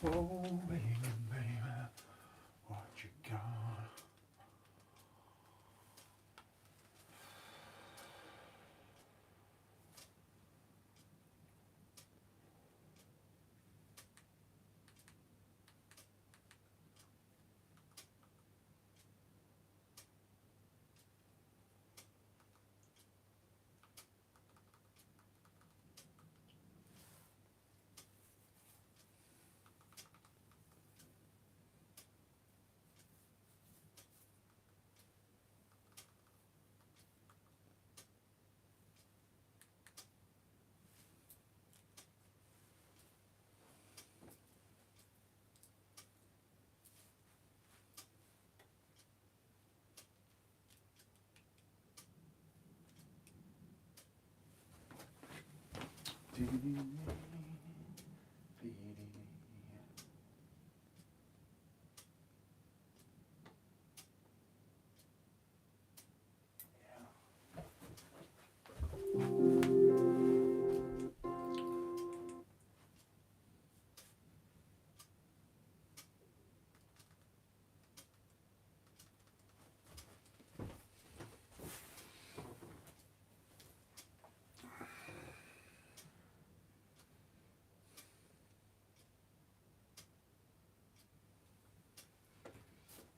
Oh, baby, baby, what you got?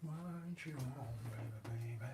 What you want, baby, baby?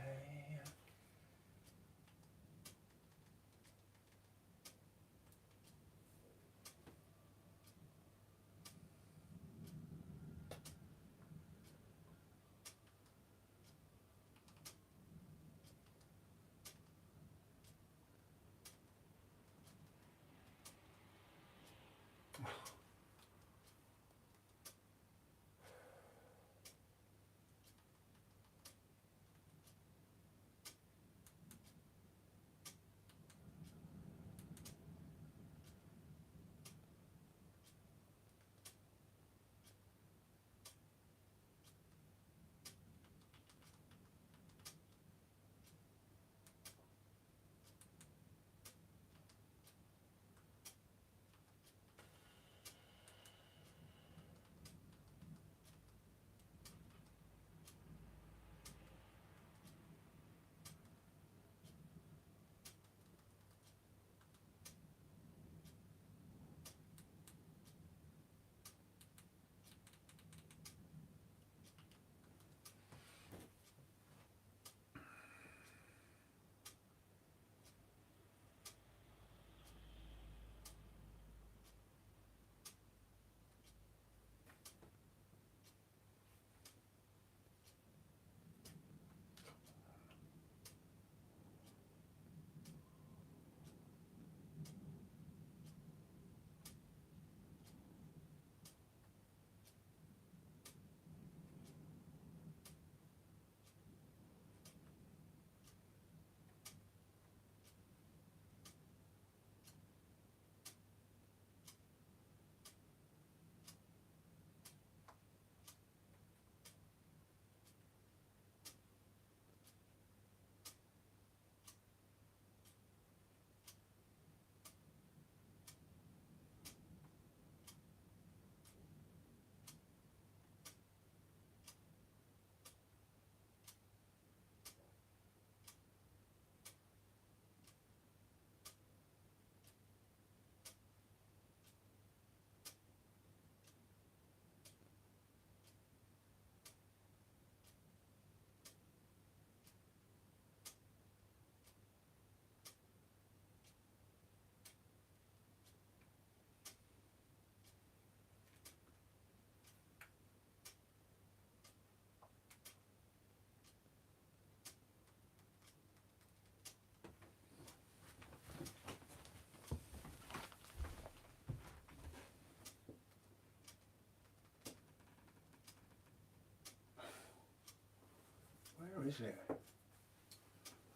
Where is it?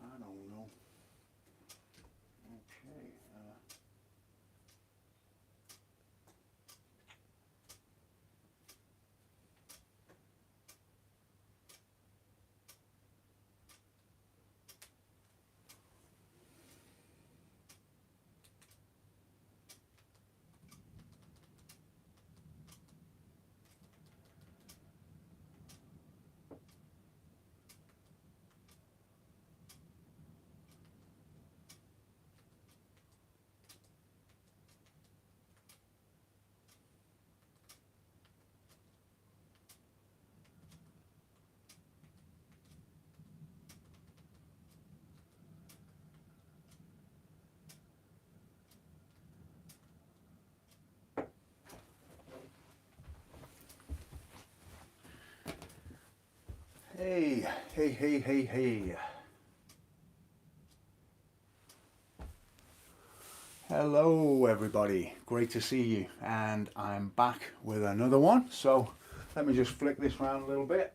I don't know. Okay. Hey. Hello everybody, great to see you, and I'm back with another one. So let me just flick this around a little bit.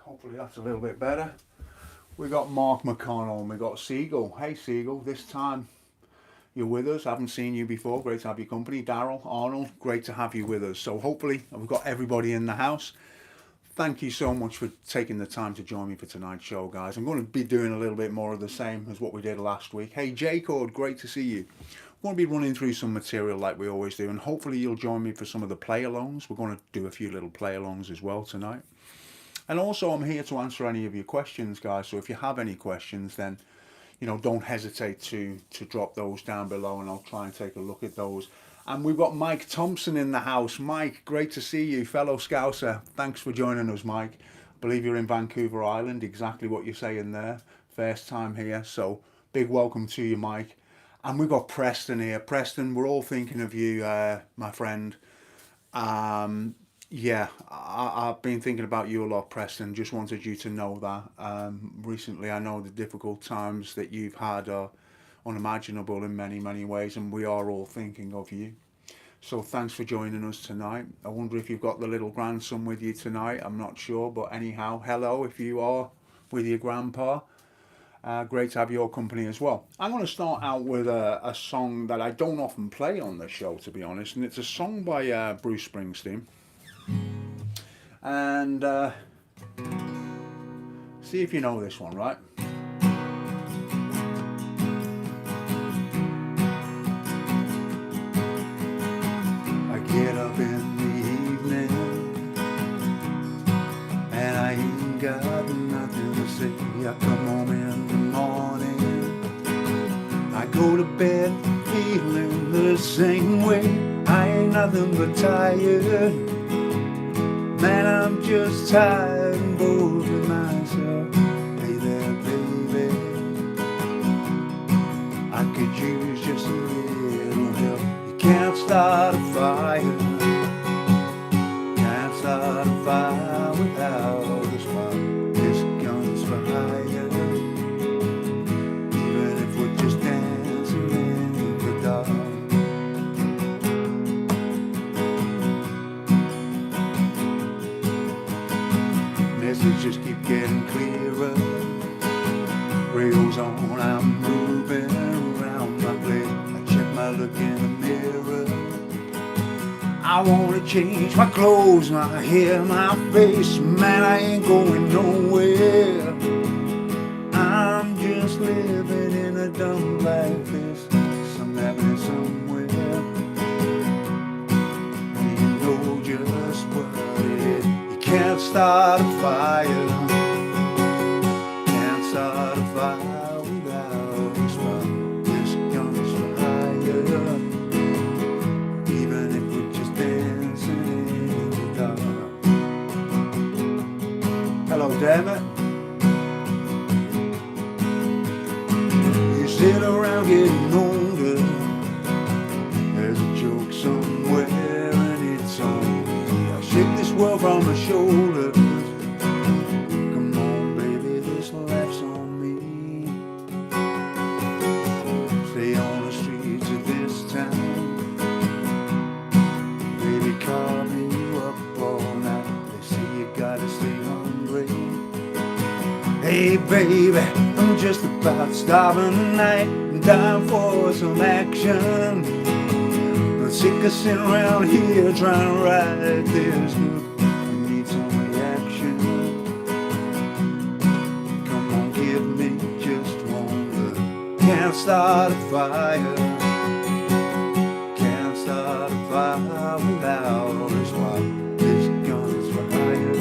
Hopefully that's a little bit better. We got Mark McConnell and we got Siegel. Hey Siegel, this time you're with us. I haven't seen you before. Great to have your company. Daryl, Arnold, great to have you with us. So hopefully we've got everybody in the house. Thank you so much for taking the time to join me for tonight's show, guys. I'm going to be doing a little bit more of the same as what we did last week. Hey, Jacob, great to see you. We're going to be running through some material like we always do, and hopefully you'll join me for some of the play-alongs. We're going to do a few little play-alongs as well tonight. And also, I'm here to answer any of your questions, guys. So if you have any questions, then, you know, don't hesitate to drop those down below, and I'll try and take a look at those. And we've got Mike Thompson in the house. Mike, great to see you, fellow Scouser. Thanks for joining us, Mike. I believe you're in Vancouver Island, exactly what you're saying there. First time here, so big welcome to you, Mike. And we've got Preston here. Preston, we're all thinking of you, my friend. Yeah, I've been thinking about you a lot, Preston. Just wanted you to know that. Recently, I know the difficult times that you've had are unimaginable in many ways, and we are all thinking of you. So thanks for joining us tonight. I wonder if you've got the little grandson with you tonight. I'm not sure, but anyhow, hello if you are with your grandpa. Great to have your company as well. I'm going to start out with a song that I don't often play on the show, to be honest, and it's a song by Bruce Springsteen. And see if you know this one, right? Get up in the evening and I ain't got nothing to say. I come home in the morning, I go to bed feeling the same way. I ain't nothing but tired, man, I'm just tired and bored with myself. Hey there baby, I could use just a little help. Can't start a fire, can't start a fire without a spark. This gun's for hire, even if we're just dancing in the dark. Messages keep getting clearer, radio's on, I'm moving around my place. I check my look in the mirror, I wanna change my clothes, my hair, my face. Man, I ain't going nowhere, I'm just living in a dump like this. Some happening somewhere, and you know just what it is. You can't start a fire, can't start a fire without a spark. This gun's for hire, even if we're just dancing in the dark. Hello, damn it. You sit around getting older, there's a joke somewhere and it's on me. I shake this world from my shoulders. Come on, baby, this laugh's on me. Stay on the streets of this town, baby, carving you up all night. They say you gotta stay hungry. Hey baby, I'm just about starving tonight. I'm dying for some action. I'm sick of sitting around here trying to write this book. I need some reaction. Come on, give me just one look. Can't start a fire, can't start a fire without a spark. This gun's for hire,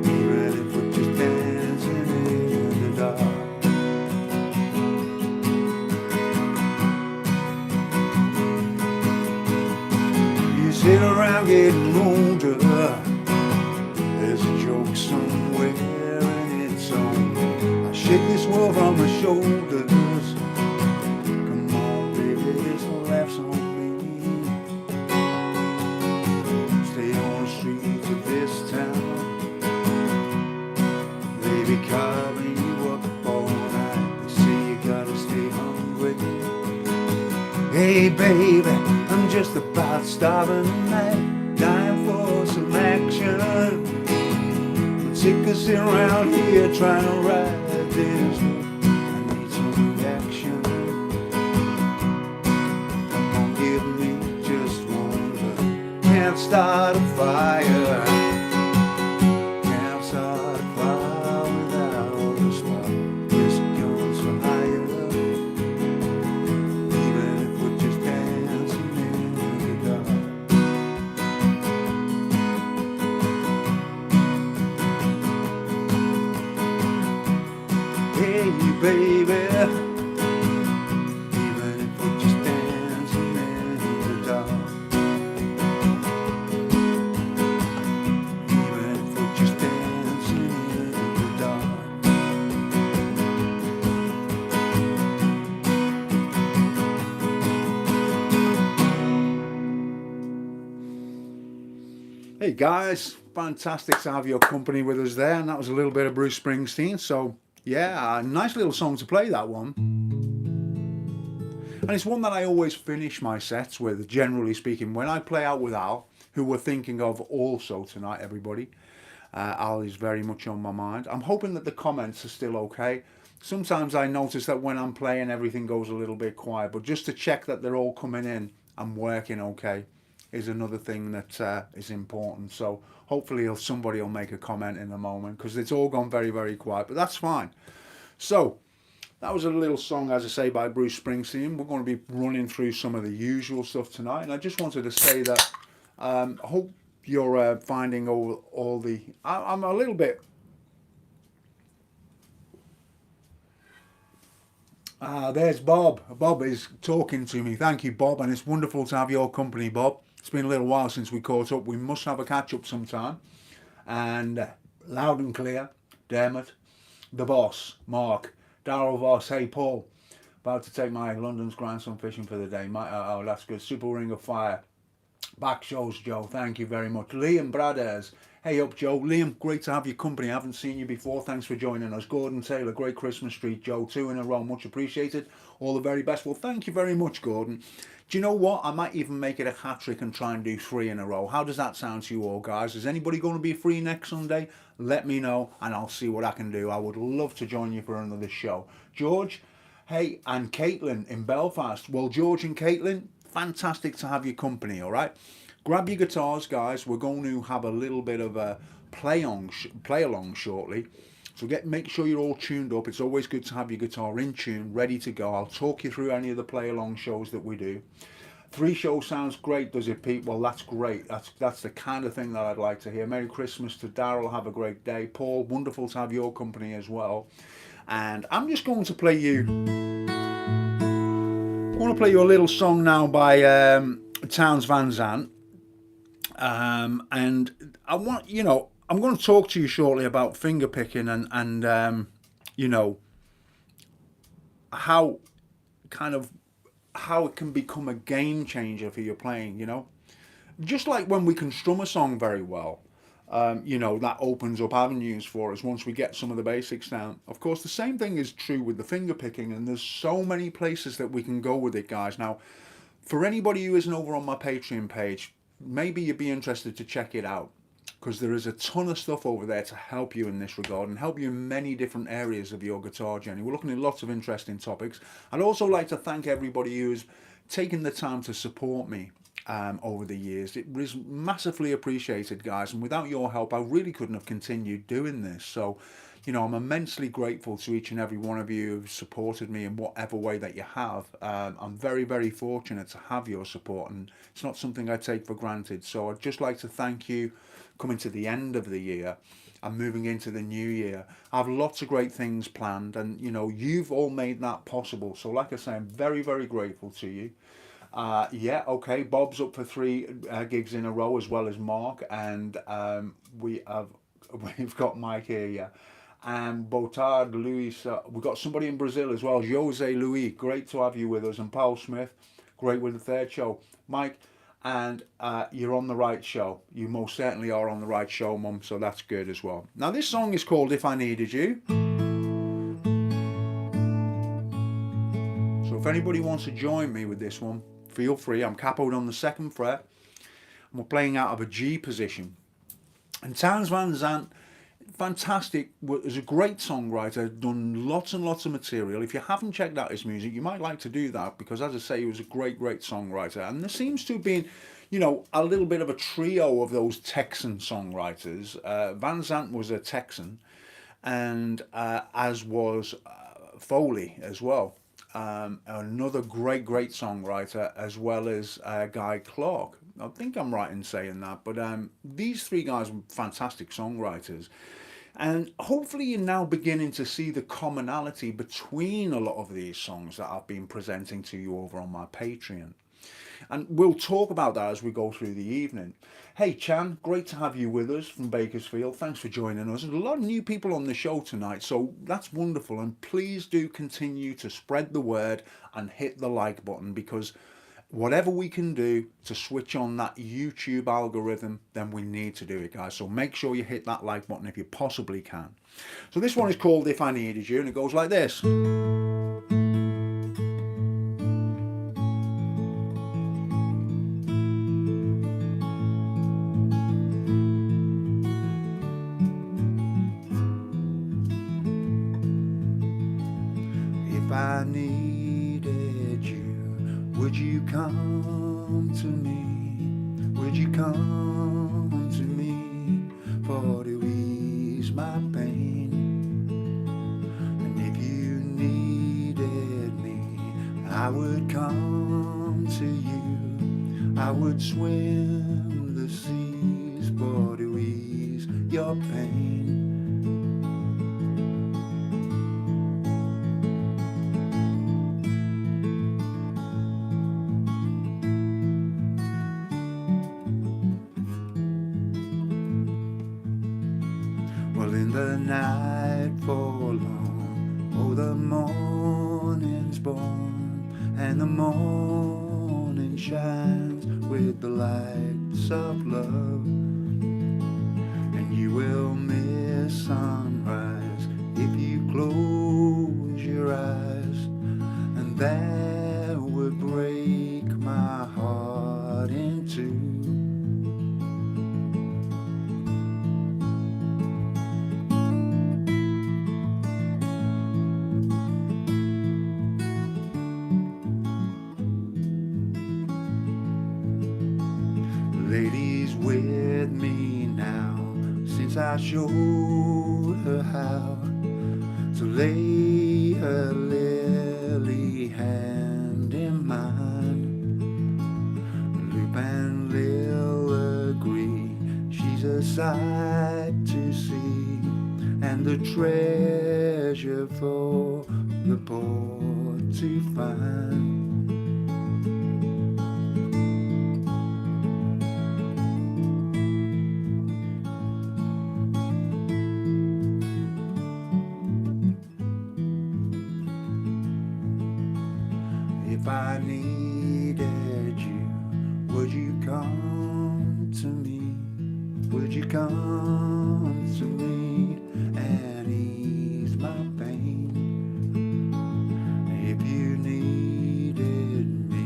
even if we're just dancing in the dark. You sit around getting older, there's a joke somewhere and it's on me. I shake this world from my shoulders. Come on, baby, this laugh's on me. Stay on the streets of this town, quick. Hey baby, I'm just about starving tonight, dying for some action. I'm sick of sitting around here trying to ride this. I need some reaction. Come on, give me just one look. Can't start a fire. Can't start a fire without a spark. This goes for higher. Even if we're just dancing in the dark. Hey baby, even if we're just dancing in the dark. Even if we're just dancing in the dark. Hey guys, fantastic to have your company with us there, and that was a little bit of Bruce Springsteen. So yeah, a nice little song to play, that one. And it's one that I always finish my sets with, generally speaking, when I play out with Al, who we're thinking of also tonight, everybody. Al is very much on my mind. I'm hoping that the comments are still okay. Sometimes I notice that when I'm playing, everything goes a little bit quiet, but just to check that they're all coming in and working okay is another thing that is important. So hopefully somebody will make a comment in a moment, because it's all gone very, very quiet, but that's fine. So that was a little song, as I say, by Bruce Springsteen. We're going to be running through some of the usual stuff tonight, and I just wanted to say that I hope you're finding all the... I'm a little bit... there's Bob. Bob is talking to me. Thank you, Bob, and it's wonderful to have your company, Bob. It's been a little while since we caught up. We must have a catch-up sometime. And loud and clear, Dermot, the boss, Mark, Darryl Voss, hey Paul, about to take my London's grandson fishing for the day. Oh, that's good. Super Ring of Fire. Back shows, Joe. Thank you very much. Liam Braders. Hey up, Joe. Liam, great to have your company. I haven't seen you before. Thanks for joining us. Gordon Taylor, great Christmas treat, Joe. 2 in a row. Much appreciated. All the very best. Well, thank you very much, Gordon. Do you know what? I might even make it a hat trick and try and do 3 in a row. How does that sound to you all, guys? Is anybody going to be free next Sunday? Let me know and I'll see what I can do. I would love to join you for another show. George, hey, and Caitlin in Belfast. Well, George and Caitlin, fantastic to have your company, all right? Grab your guitars, guys. We're going to have a little bit of a play along shortly. So make sure you're all tuned up. It's always good to have your guitar in tune, ready to go. I'll talk you through any of the play along shows that we do. 3 shows sounds great, does it, Pete? Well, that's great. That's the kind of thing that I'd like to hear. Merry Christmas to Darryl. Have a great day. Paul, wonderful to have your company as well. And I'm just going to play you... I want to play you a little song now by Townes Van Zandt. And I want, you know, I'm going to talk to you shortly about finger picking and you know, how it can become a game changer for your playing, you know. Just like when we can strum a song very well, you know, that opens up avenues for us once we get some of the basics down. Of course, the same thing is true with the finger picking, and there's so many places that we can go with it, guys. Now, for anybody who isn't over on my Patreon page, maybe you'd be interested to check it out, because there is a ton of stuff over there to help you in this regard and help you in many different areas of your guitar journey. We're looking at lots of interesting topics. I'd also like to thank everybody who's taken the time to support me over the years. It was massively appreciated, guys, and without your help I really couldn't have continued doing this. So, you know, I'm immensely grateful to each and every one of you who've supported me in whatever way that you have. I'm very, very fortunate to have your support, and it's not something I take for granted. So I'd just like to thank you. Coming to the end of the year and moving into the new year, I have lots of great things planned, and you know, you've all made that possible. So like I say, I'm very, very grateful to you. Yeah, okay, Bob's up for 3 gigs in a row, as well as Mark, and we've got Mike here, yeah, and Botard, Luis, we've got somebody in Brazil as well, Jose Luis, great to have you with us, and Paul Smith, great with the 3rd show, Mike, and you're on the right show. You most certainly are on the right show, Mum, so that's good as well. Now, this song is called If I Needed You. So if anybody wants to join me with this one, feel free. I'm capoed on the 2nd fret, and we're playing out of a G position. And Townes Van Zandt, fantastic, is a great songwriter, done lots and lots of material. If you haven't checked out his music, you might like to do that, because as I say, he was a great songwriter. And there seems to have been, a little bit of a trio of those Texan songwriters. Van Zandt was a Texan, and as was Foley as well. Another great songwriter, as well as Guy Clark. I think I'm right in saying that, but these 3 guys were fantastic songwriters. And hopefully you're now beginning to see the commonality between a lot of these songs that I've been presenting to you over on my Patreon. And we'll talk about that as we go through the evening. Hey Chan, great to have you with us from Bakersfield. Thanks for joining us. There's a lot of new people on the show tonight, so that's wonderful. And please do continue to spread the word and hit the like button, because whatever we can do to switch on that YouTube algorithm, then we need to do it, guys. So make sure you hit that like button if you possibly can. So this one is called If I Needed You, and it goes like this. If I needed you, would you come to me? Would you come to me for to ease my pain? And if you needed me, I would come to you. I would swim the seas for to ease your pain. In the night for long, oh, the morning's born, and the morning shines with the lights of love. And you will miss sunrise if you close your eyes, and that would break my heart in two. Lady's with me now, since I showed her how to lay her lily hand in mine. Loop and Lil agree, she's a sight to see, and a treasure for the poor to find. If I needed you, would you come to me? Would you come to me and ease my pain? If you needed me,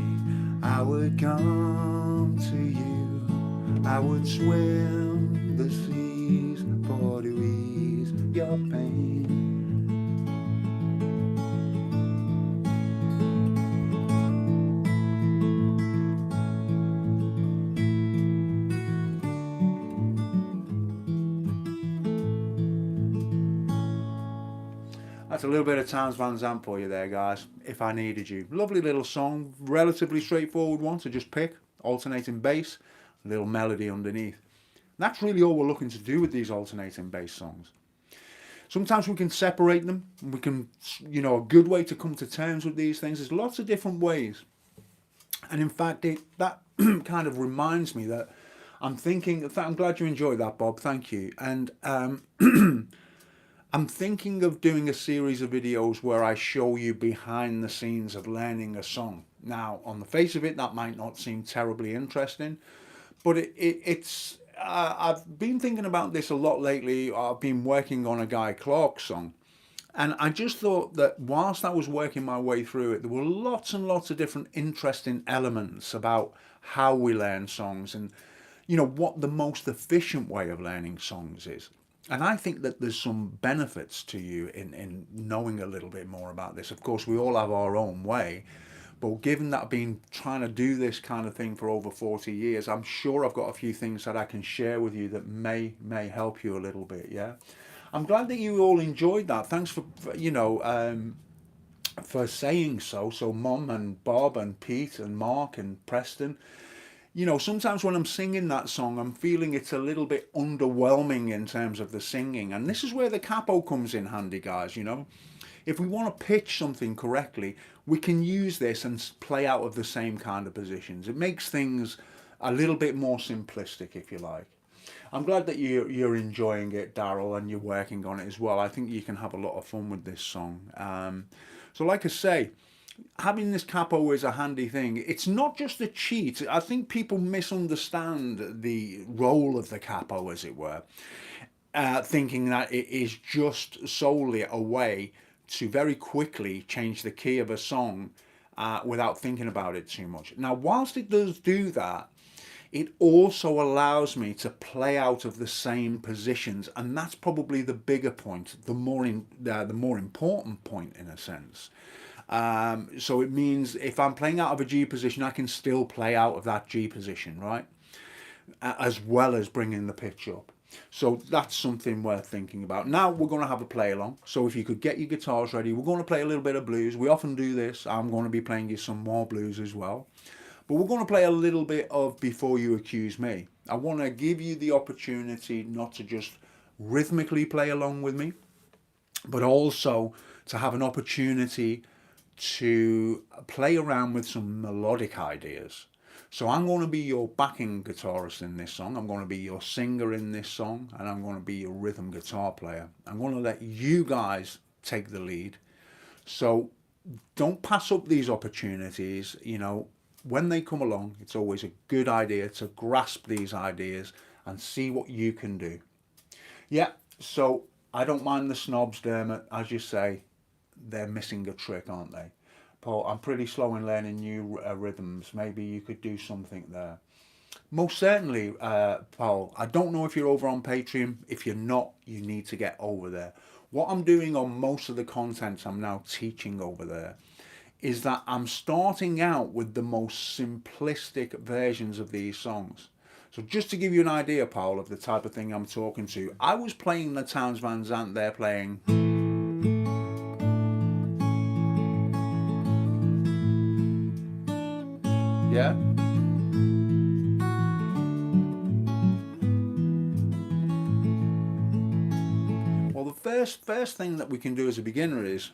I would come to you. I would swim the seas for to ease your pain. That's a little bit of Townes Van Zandt for you there, guys. If I Needed You. Lovely little song, relatively straightforward one to just pick. Alternating bass, a little melody underneath. And that's really all we're looking to do with these alternating bass songs. Sometimes we can separate them. We can, a good way to come to terms with these things. There's lots of different ways. And in fact, that kind of reminds me that I'm thinking, I'm glad you enjoyed that, Bob. Thank you. And I'm thinking of doing a series of videos where I show you behind the scenes of learning a song. Now, on the face of it, that might not seem terribly interesting, but it's. I've been thinking about this a lot lately. I've been working on a Guy Clark song, And I just thought that whilst I was working my way through it, there were lots and lots of different interesting elements about how we learn songs and, what the most efficient way of learning songs is. And I think that there's some benefits to you in knowing a little bit more about this. Of course, we all have our own way. But given that I've been trying to do this kind of thing for over 40 years, I'm sure I've got a few things that I can share with you that may help you a little bit, yeah? I'm glad that you all enjoyed that. Thanks for saying so. So Mum and Bob and Pete and Mark and Preston. Sometimes when I'm singing that song, I'm feeling it's a little bit underwhelming in terms of the singing. And this is where the capo comes in handy, guys, If we want to pitch something correctly, we can use this and play out of the same kind of positions. It makes things a little bit more simplistic, if you like. I'm glad that you're enjoying it, Daryl, and you're working on it as well. I think you can have a lot of fun with this song. So like I say, having this capo is a handy thing. It's not just a cheat. I think people misunderstand the role of the capo, as it were, thinking that it is just solely a way to very quickly change the key of a song without thinking about it too much. Now, whilst it does do that, it also allows me to play out of the same positions, and that's probably the bigger point, the more important point in a sense. So it means if I'm playing out of a G position, I can still play out of that G position, right? As well as bringing the pitch up. So that's something worth thinking about. Now we're going to have a play along. So if you could get your guitars ready, we're going to play a little bit of blues. We often do this. I'm going to be playing you some more blues as well. But we're going to play a little bit of Before You Accuse Me. I want to give you the opportunity not to just rhythmically play along with me, but also to have an opportunity to play around with some melodic ideas. So I'm going to be your backing guitarist in this song. I'm going to be your singer in this song, and I'm going to be your rhythm guitar player. I'm going to let you guys take the lead. So don't pass up these opportunities. When they come along, it's always a good idea to grasp these ideas and see what you can do. Yeah, so I don't mind the snobs, Dermot. As you say, they're missing a trick, aren't they? Paul, I'm pretty slow in learning new rhythms. Maybe you could do something there. Most certainly, Paul. I don't know if you're over on Patreon. If you're not, you need to get over there. What I'm doing on most of the content I'm now teaching over there is that I'm starting out with the most simplistic versions of these songs. So just to give you an idea, Paul, of the type of thing I'm talking to, I was playing the Townes Van Zandt. They're playing... Yeah? Well, the first thing that we can do as a beginner is,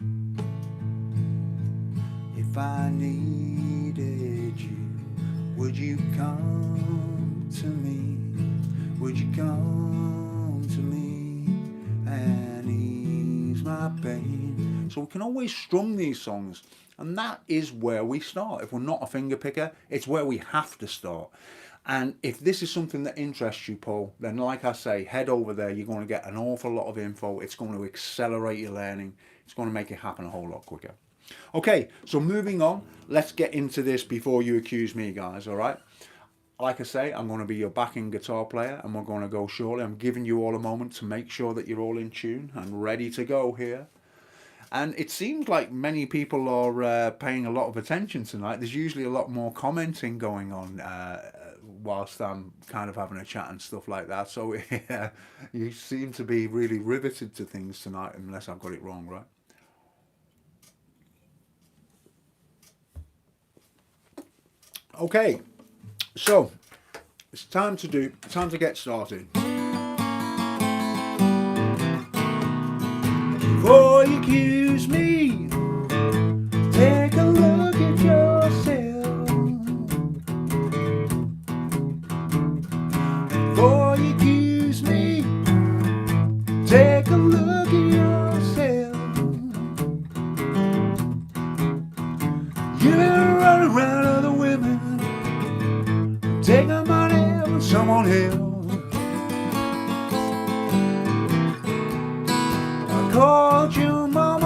if I needed you, would you come to me? Would you come to me and ease my pain? So we can always strum these songs. And that is where we start. If we're not a finger picker, it's where we have to start. And if this is something that interests you, Paul, then like I say, head over there. You're going to get an awful lot of info. It's going to accelerate your learning. It's going to make it happen a whole lot quicker. Okay, so moving on, let's get into this Before You Accuse Me, guys, all right? Like I say, I'm going to be your backing guitar player, and we're going to go shortly. I'm giving you all a moment to make sure that you're all in tune and ready to go here. And it seems like many people are paying a lot of attention tonight. There's usually a lot more commenting going on whilst I'm kind of having a chat and stuff like that. So you seem to be really riveted to things tonight, unless I've got it wrong, right? Okay, so it's time to get started. Before you accuse me, take a look at yourself. Before you accuse me, take a look at yourself. You've been running around other women, taking money from someone else. Called your mom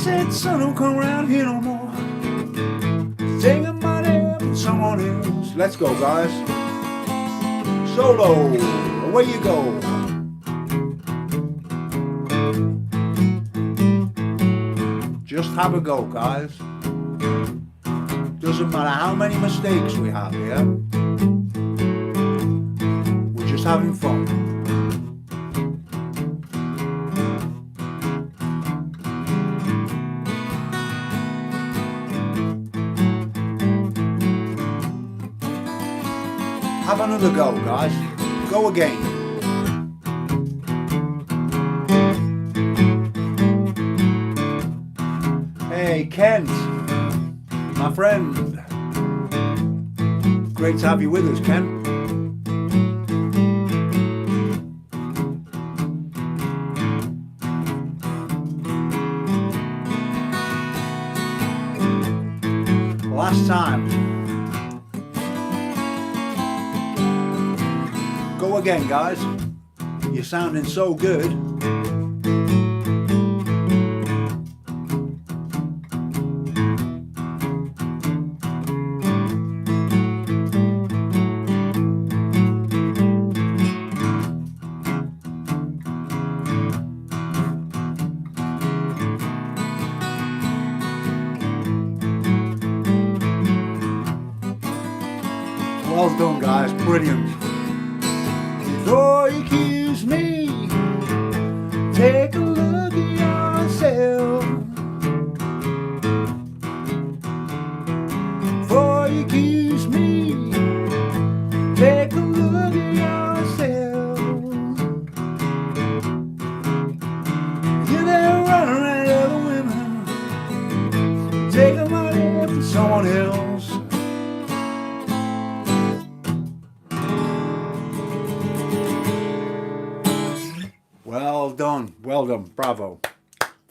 said, son, don't come around here no more. Taking my name from someone else. Let's go, guys. Solo, away you go. Just have a go, guys. Doesn't matter how many mistakes we have here. We're just having fun. Have another go, guys. Go again. Hey, Kent, my friend. Great to have you with us, Kent. Last time. Go again, guys. You're sounding so good. Well done, guys. Brilliant. Before you accuse me, take a look at yourself. Before you accuse me, take a look at yourself. You're there running around other women, taking money from someone else. Well done, bravo,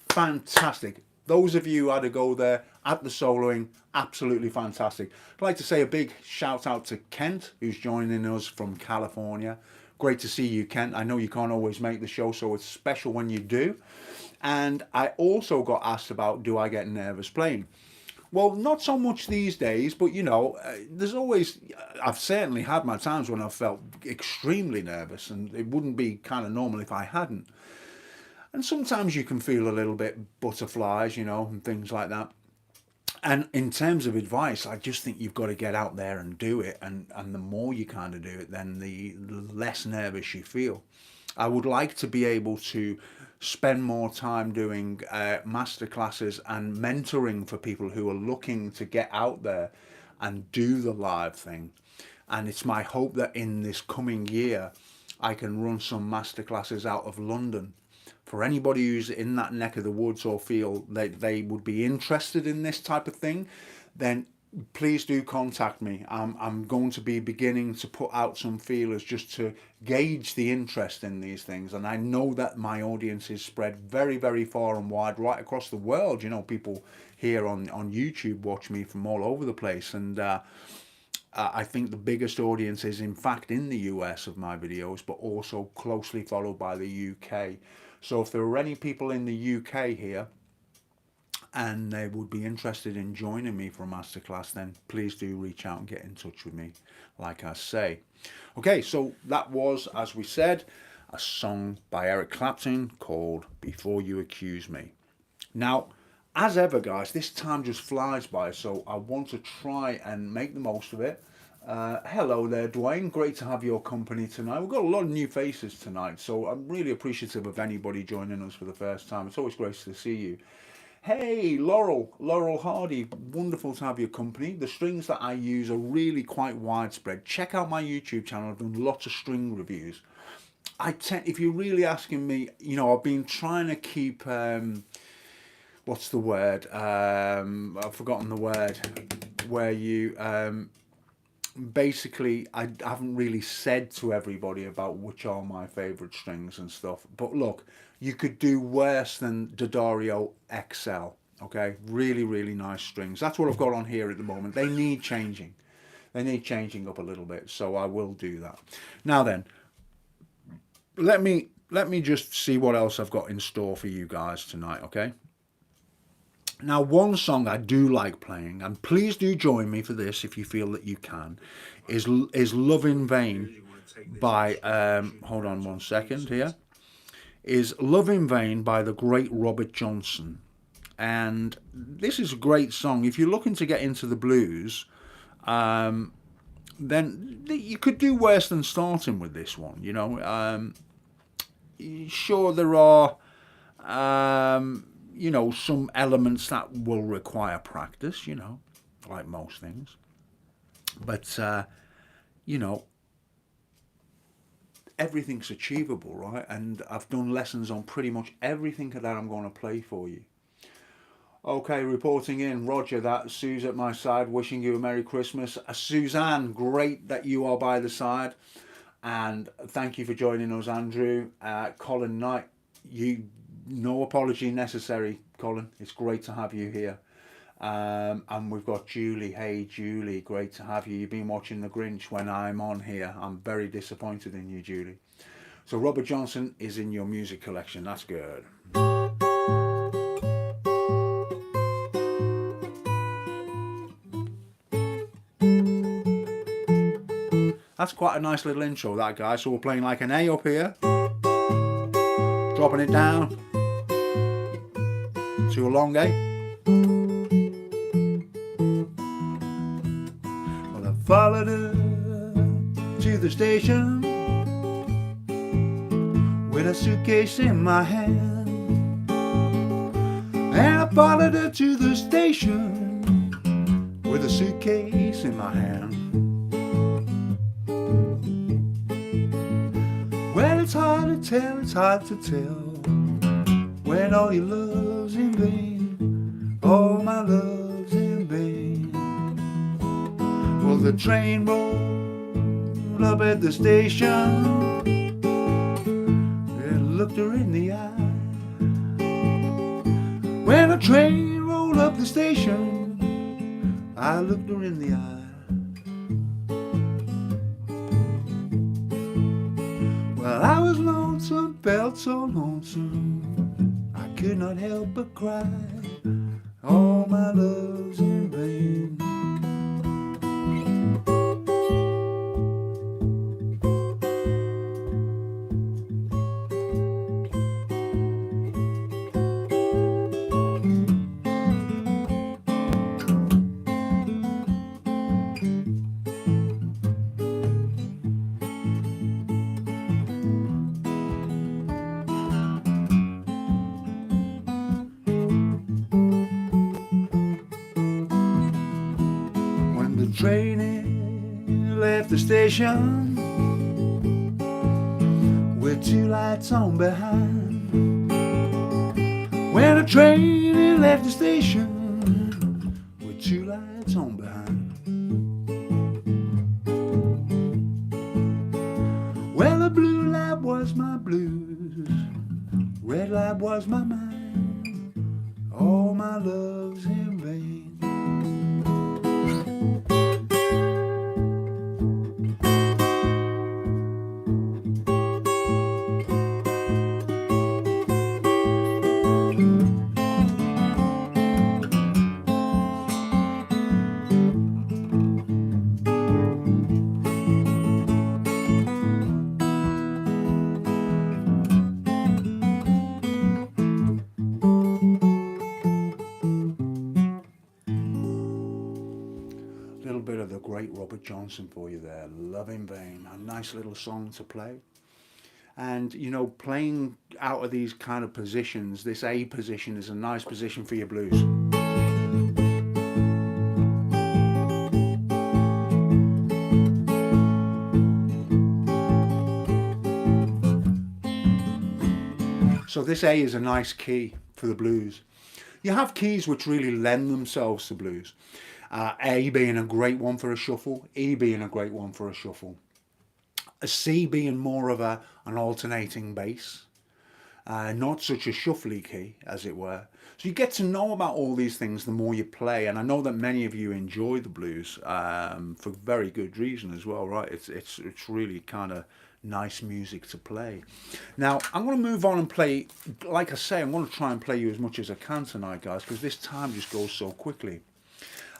fantastic. Those of you who had to go there at the soloing, absolutely fantastic. I'd like to say a big shout out to Kent, who's joining us from California. Great to see you, Kent. I know you can't always make the show, so it's special when you do. And I also got asked about, do I get nervous playing? Well, not so much these days, but you know, there's always, I've certainly had my times when I've felt extremely nervous, and it wouldn't be kind of normal if I hadn't. And sometimes you can feel a little bit butterflies, you know, and things like that. And in terms of advice, I just think you've got to get out there and do it. And the more you kind of do it, then the less nervous you feel. I would like to be able to spend more time doing masterclasses and mentoring for people who are looking to get out there and do the live thing. And it's my hope that in this coming year, I can run some masterclasses out of London. For anybody who's in that neck of the woods or feel that they would be interested in this type of thing, then please do contact me. I'm going to be beginning to put out some feelers just to gauge the interest in these things. And I know that my audience is spread very, very far and wide, right across the world. You know, people here on YouTube watch me from all over the place. And I think the biggest audience is in fact in the US of my videos, but also closely followed by the UK. So if there are any people in the UK here and they would be interested in joining me for a masterclass, then please do reach out and get in touch with me, like I say. Okay, so that was, as we said, a song by Eric Clapton called Before You Accuse Me. Now, as ever, guys, this time just flies by, so I want to try and make the most of it. Hello there, Dwayne. Great to have your company tonight. We've got a lot of new faces tonight, so I'm really appreciative of anybody joining us for the first time. It's always great to see you. Hey, Laurel Hardy, wonderful to have your company. The strings that I use are really quite widespread. Check out my YouTube channel. I've done lots of string reviews. If you're really asking me, you know, I've been trying to keep, what's the word? I've forgotten the word. Where you, basically, I haven't really said to everybody about which are my favourite strings and stuff. But look, you could do worse than D'Addario XL, okay? Really, really nice strings. That's what I've got on here at the moment. They need changing. They need changing up a little bit, so I will do that. Now then, let me just see what else I've got in store for you guys tonight, okay? Now, one song I do like playing, and please do join me for this if you feel that you can, is Love in Vain by, hold on one second here, is Love in Vain by the great Robert Johnson. And this is a great song. If you're looking to get into the blues, then you could do worse than starting with this one, you know. Sure, there are, you know, some elements that will require practice, you know, like most things. But, you know, everything's achievable, right? And I've done lessons on pretty much everything that I'm going to play for you. Okay, reporting in, Roger, that Sue's at my side, wishing you a Merry Christmas. Suzanne, great that you are by the side. And thank you for joining us, Andrew. Colin Knight, no apology necessary, Colin. It's great to have you here. And we've got Julie. Hey, Julie, great to have you. You've been watching The Grinch when I'm on here. I'm very disappointed in you, Julie. So Robert Johnson is in your music collection. That's good. That's quite a nice little intro, that, guy. So we're playing like an A up here, dropping it down to a long A. Well, I followed her to the station with a suitcase in my hand, and I followed her to the station with a suitcase in my hand. Well, it's hard to tell when all your love's in vain, all my love's in vain. Well, the train rolled up at the station, and looked her in the eye. When the train rolled up the station, I looked her in the eye. Well, I was lonesome, felt so lonesome, I could not help but cry. All my love's in vain. Train left the station with two lights on behind. When the train left the station with two lights on behind. Well, the blue light was my blues, red light was my mind. All my love's in vain. Bit of the great Robert Johnson for you there, Love in Vain, a nice little song to play. And you know, playing out of these kind of positions, this A position is a nice position for your blues. So this A is a nice key for the blues. You have keys which really lend themselves to blues. A being a great one for a shuffle, E being a great one for a shuffle, a C being more of an alternating bass, not such a shuffly key, as it were. So you get to know about all these things the more you play, and I know that many of you enjoy the blues for very good reason as well, right? It's really kind of nice music to play. Now, I'm going to move on and play, like I say, I'm going to try and play you as much as I can tonight, guys, because this time just goes so quickly.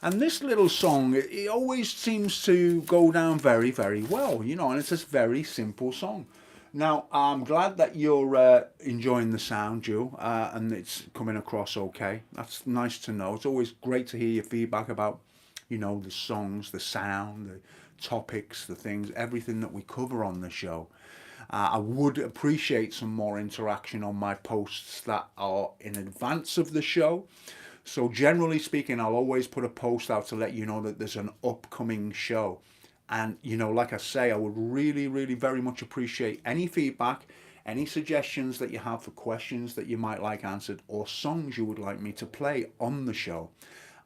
And this little song, it always seems to go down very, very well, you know, and it's a very simple song. Now, I'm glad that you're enjoying the sound, Joe, and it's coming across okay. That's nice to know. It's always great to hear your feedback about, you know, the songs, the sound, the topics, the things, everything that we cover on the show. I would appreciate some more interaction on my posts that are in advance of the show. So generally speaking, I'll always put a post out to let you know that there's an upcoming show. And, you know, like I say, I would really, really very much appreciate any feedback, any suggestions that you have for questions that you might like answered, or songs you would like me to play on the show,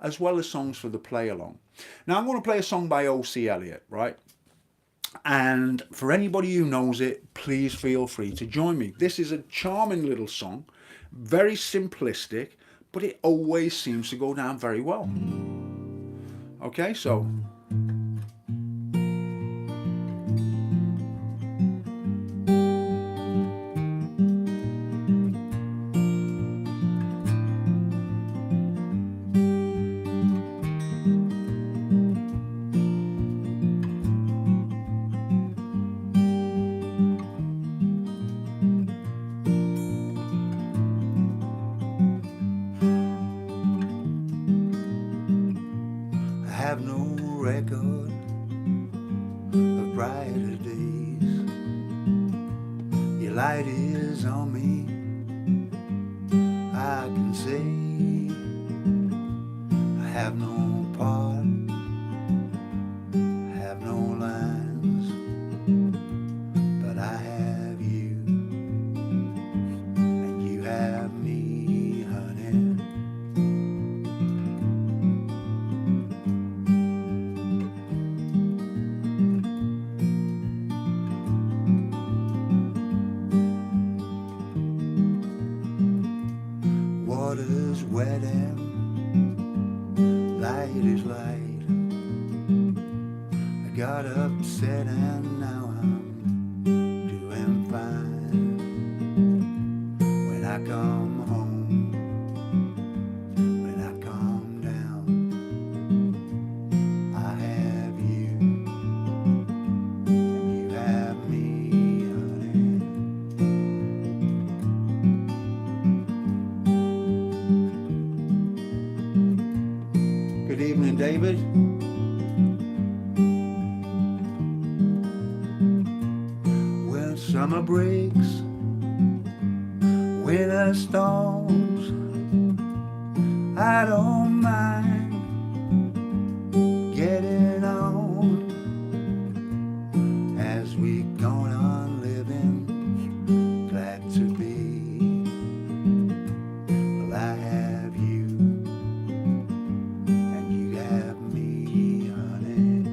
as well as songs for the play along. Now, I'm going to play a song by O.C. Elliott, right? And for anybody who knows it, please feel free to join me. This is a charming little song, very simplistic, but it always seems to go down very well. Okay, so... have no record of brighter days. Your light is on me, I can say. I have no part, I have no lines, but I have you, and you have me, honey. Water's wet and light is light. I got upset and now I'm doing fine. When I come home, when I come down, I have you, and you have me, honey. Good evening, David. When summer breaks, winter storms, I don't mind getting on as we going on living, glad to be. Well, I have you, and you have me, honey.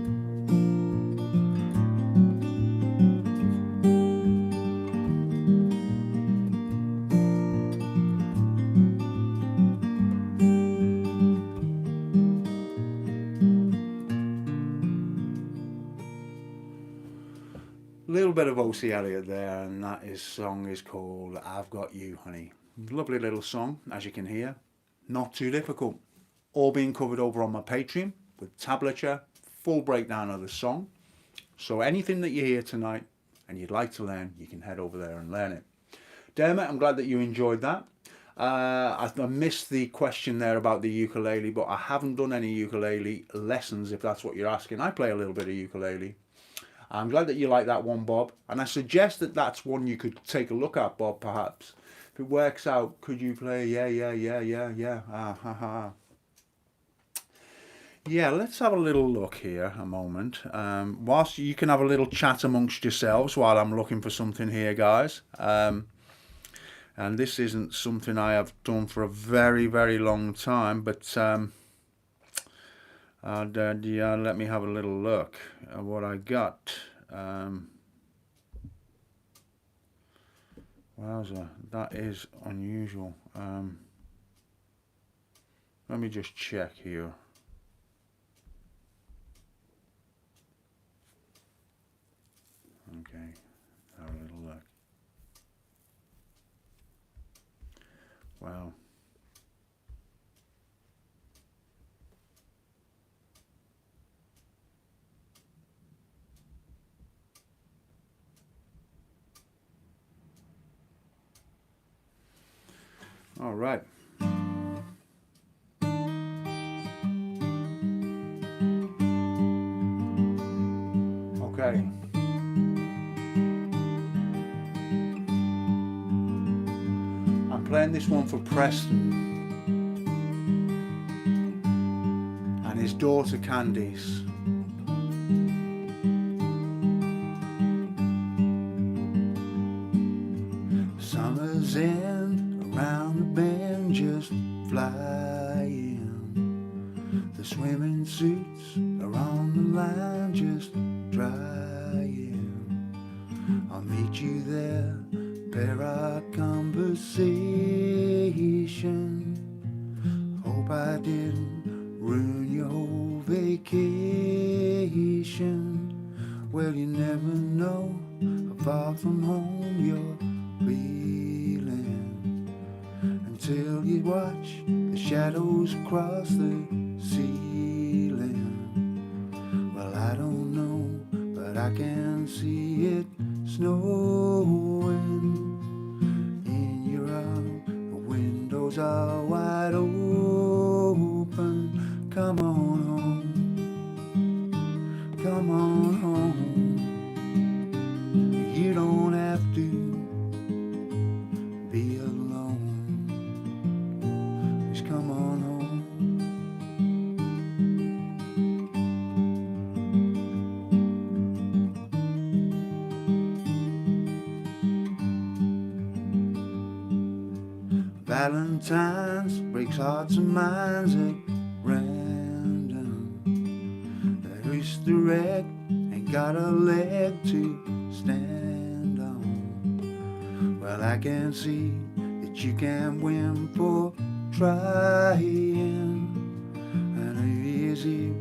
A little bit of O.C. Elliott there, and that song is called I've Got You, Honey. Lovely little song, as you can hear. Not too difficult. All being covered over on my Patreon with tablature, full breakdown of the song. So anything that you hear tonight and you'd like to learn, you can head over there and learn it. Dermot, I'm glad that you enjoyed that. I missed the question there about the ukulele, but I haven't done any ukulele lessons, if that's what you're asking. I play a little bit of ukulele. I'm glad that you like that one, Bob. And I suggest that that's one you could take a look at, Bob, perhaps. If it works out, could you play? Yeah. Ah, ha, ha. Yeah, let's have a little look here, a moment. Whilst you can have a little chat amongst yourselves while I'm looking for something here, guys. And this isn't something I have done for a very, very long time, but yeah, let me have a little look at what I got. Wowza, that is unusual. Let me just check here. Okay, Well, all right. Okay. I'm playing this one for Preston and his daughter Candice. Summer's end, around the bend, just flying. The swimming suits are on the line, just drying. I'll meet you there, pair our conversation. Hope I didn't ruin your whole vacation. Well, you never know how far from home you're feeling until you watch the shadows cross the ceiling. Well, I don't know, but I can see it snowing in your arms. The windows are wide open. Come on home, come on home. You don't have to be alone. Just come on home. Valentine's breaks hearts and minds at random. There's the wreck, ain't got a leg to stand on. Well, I can see that you can win for trying, and easy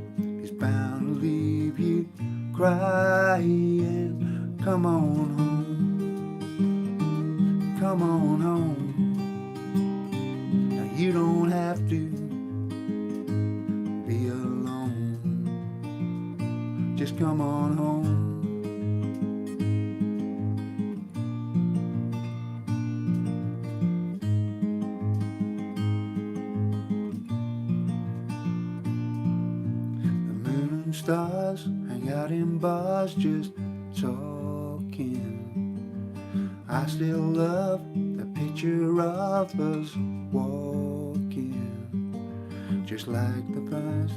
is bound to leave you crying. Come on home, come on home. You don't have to be alone. Just come on home. The moon and stars hang out in bars just talking. I still love the picture of us walking, just like the past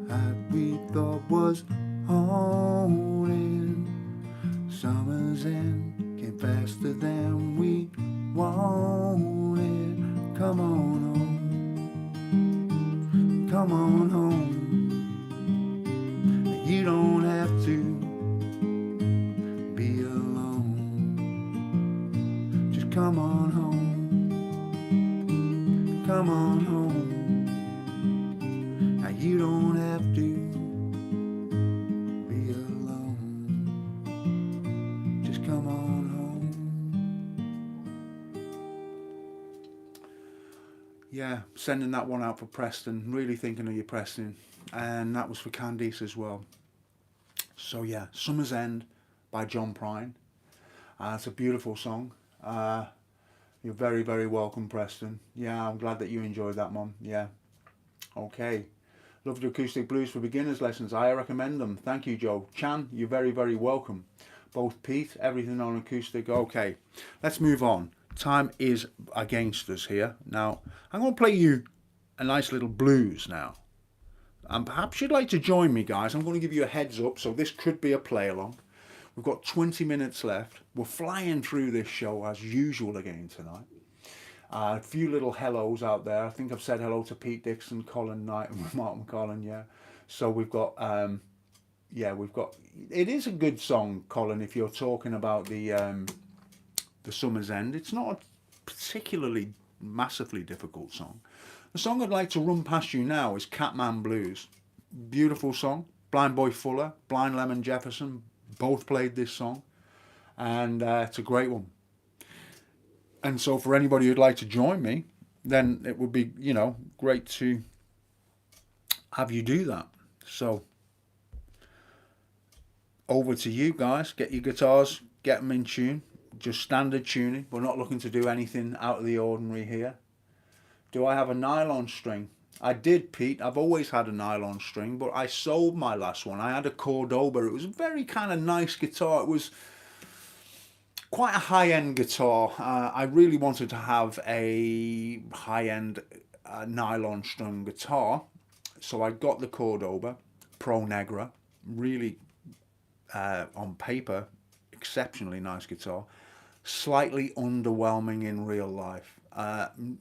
that we thought was haunted. Summer's end came faster than we wanted. Come on home, come on home. You don't have to be alone. Just come on home. Come on home. Now you don't have to be alone. Just come on home. Yeah, sending that one out for Preston. Really thinking of you, Preston. And that was for Candice as well. So yeah, Summer's End by John Prine. It's a beautiful song. You're very, very welcome, Preston. Yeah, I'm glad that you enjoyed that one. Yeah. Okay. Love the acoustic blues for beginners lessons. I recommend them. Thank you, Joe. Chan, you're very, very welcome. Both Pete, everything on acoustic. Okay. Let's move on. Time is against us here. Now, I'm going to play you a nice little blues now. And perhaps you'd like to join me, guys. I'm going to give you a heads up. So this could be a play along. We've got 20 minutes left. We're flying through this show as usual again tonight. A few little hellos out there. I think I've said hello to Pete Dixon, Colin Knight, and Martin Collin. Yeah. So we've got, we've got. It is a good song, Colin. If you're talking about the Summer's End, it's not a particularly massively difficult song. The song I'd like to run past you now is Catman Blues. Beautiful song. Blind Boy Fuller, Blind Lemon Jefferson both played this song, and it's a great one. And so for anybody who'd like to join me, then it would be, you know, great to have you do that. So over to you guys. Get your guitars, get them in tune. Just standard tuning. We're not looking to do anything out of the ordinary here. Do I have a nylon string? I did, Pete. I've always had a nylon string, but I sold my last one. I had a Cordoba. It was a very kind of nice guitar. It was quite a high-end guitar. I really wanted to have a high-end nylon string guitar, so I got the Cordoba Pro Negra. Really, on paper, exceptionally nice guitar. Slightly underwhelming in real life.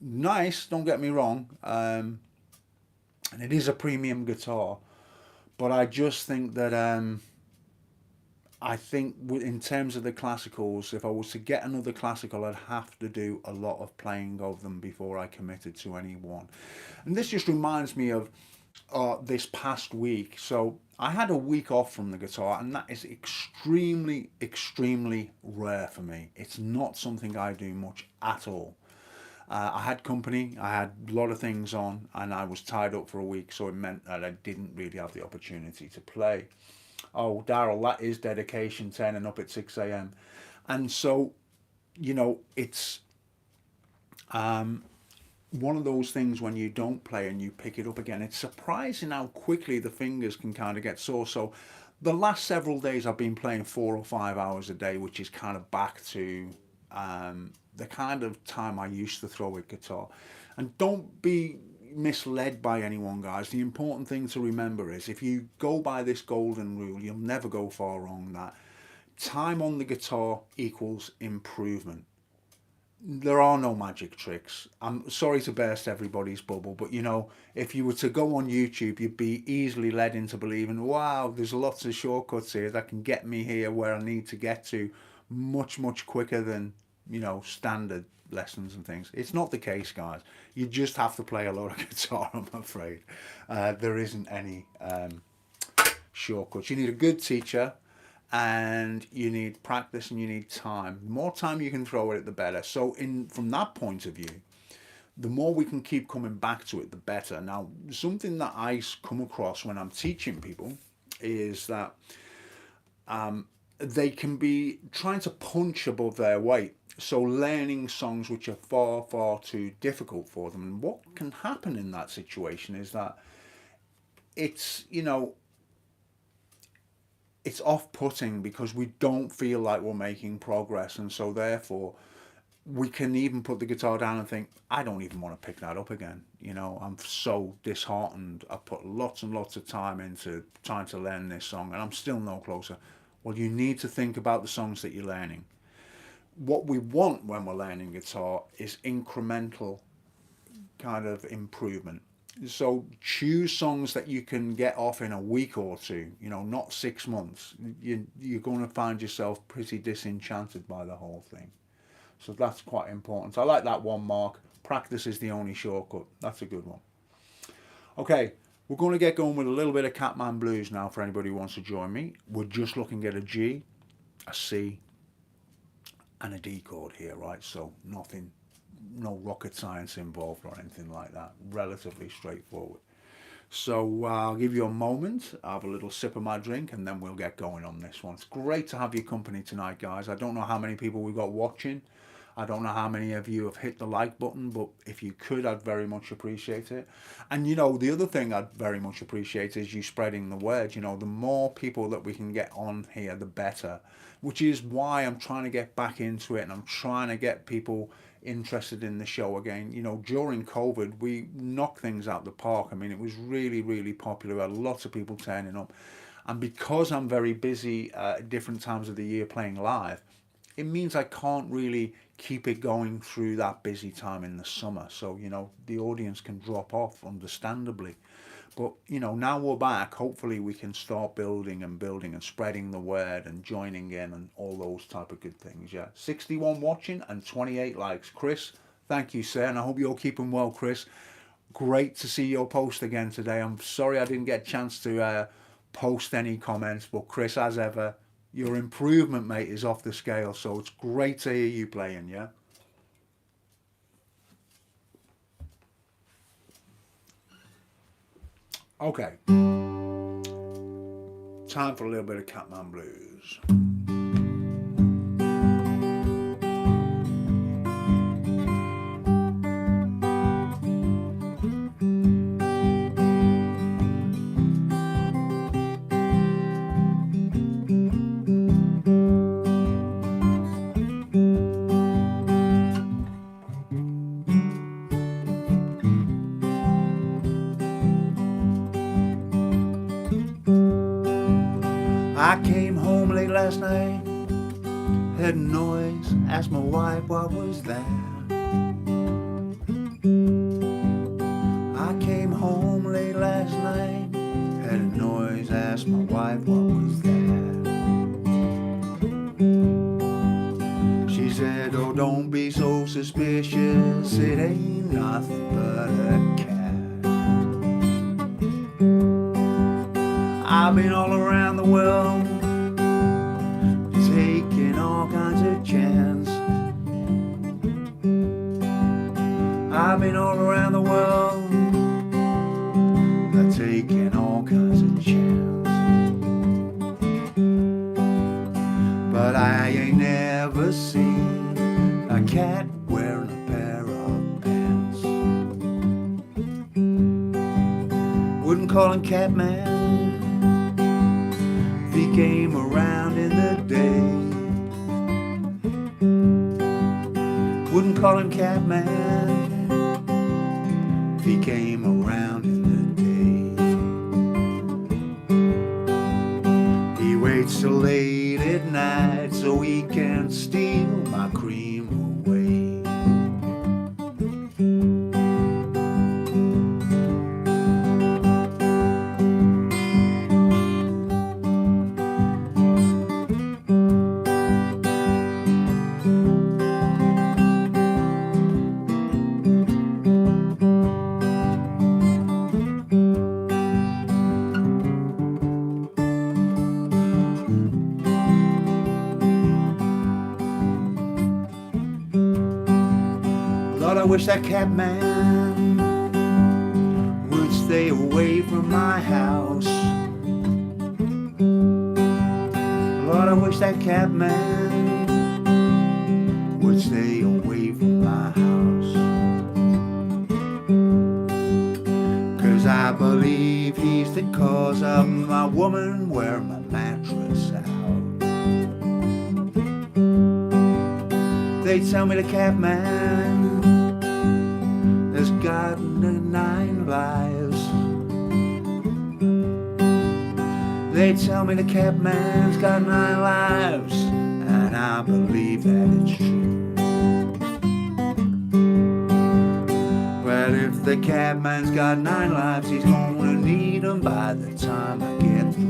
Nice, don't get me wrong, and it is a premium guitar, but I just think that I think in terms of the classicals, if I was to get another classical, I'd have to do a lot of playing of them before I committed to any one. And this just reminds me of this past week. So I had a week off from the guitar, and that is extremely, extremely rare for me. It's not something I do much at all. I had company, I had a lot of things on, and I was tied up for a week, so it meant that I didn't really have the opportunity to play. Oh, Daryl, that is dedication, turning up at 6 a.m. And so, you know, it's one of those things when you don't play and you pick it up again. It's surprising how quickly the fingers can kind of get sore. So the last several days I've been playing 4 or 5 hours a day, which is kind of back to the kind of time I used to throw a guitar. And don't be misled by anyone, guys. The important thing to remember is if you go by this golden rule, you'll never go far wrong. That time on the guitar equals improvement. There are no magic tricks. I'm sorry to burst everybody's bubble, but you know, if you were to go on YouTube, you'd be easily led into believing, wow, there's lots of shortcuts here that can get me here where I need to get to much, much quicker than, you know, standard lessons and things. It's not the case, guys. You just have to play a lot of guitar, I'm afraid. There isn't any shortcuts. You need a good teacher, and you need practice, and you need time. The more time you can throw at it, the better. So from that point of view, the more we can keep coming back to it, the better. Now, something that I come across when I'm teaching people is that they can be trying to punch above their weight. So learning songs which are far, far too difficult for them. And what can happen in that situation is that it's, you know, it's off-putting because we don't feel like we're making progress, and so therefore we can even put the guitar down and think, I don't even want to pick that up again. You know, I'm so disheartened. I put lots and lots of time into trying to learn this song and I'm still no closer. Well, you need to think about the songs that you're learning. What we want when we're learning guitar is incremental kind of improvement. So choose songs that you can get off in a week or two, you know, not 6 months. You're going to find yourself pretty disenchanted by the whole thing. So that's quite important. I like that one, Mark. Practice is the only shortcut. That's a good one. Okay, we're going to get going with a little bit of Catman Blues now for anybody who wants to join me. We're just looking at a G, a C, and a D chord here, right? So nothing, no rocket science involved or anything like that. Relatively straightforward. So I'll give you a moment, I'll have a little sip of my drink, and then we'll get going on this one. It's great to have your company tonight, guys. I don't know how many people we've got watching. I don't know how many of you have hit the like button, but if you could, I'd very much appreciate it. And you know, the other thing I'd very much appreciate is you spreading the word. You know, the more people that we can get on here, the better. Which is why I'm trying to get back into it, and I'm trying to get people interested in the show again. You know, during COVID, we knocked things out the park. I mean, it was really, really popular. We had lots of people turning up. And because I'm very busy at different times of the year playing live, it means I can't really keep it going through that busy time in the summer. So, you know, the audience can drop off, understandably. But, you know, now we're back. Hopefully we can start building and spreading the word and joining in and all those type of good things. Yeah. 61 watching and 28 likes. Chris, thank you, sir. And I hope you're keeping well, Chris. Great to see your post again today. I'm sorry I didn't get a chance to post any comments, but Chris, as ever, your improvement, mate, is off the scale. So it's great to hear you playing, yeah? Okay, time for a little bit of Catman Blues. I came home late last night, heard a noise, asked my wife what was that. I came home late last night, heard a noise, asked my wife what was that. She said, oh, don't be so suspicious, it ain't nothing but a cat. I've been all around the world, taking all kinds of chance. I've been all around the world, taking all kinds of chance. But I ain't never seen a cat wearing a pair of pants. Wouldn't call him Catman if he came around in the day. Wouldn't call him Catman if he came around in the day. He waits till late at night so he can steal my cream away. Lord, I wish that Catman would stay away from my house. Lord, I wish that Catman would stay away from my house. 'Cause I believe he's the cause of my woman wearing my mattress out. They tell me the Catman has gotten 9 lives. They tell me the Catman's got 9 lives, and I believe that it's true. But if the Catman's got 9 lives, he's gonna need them by the time I get through.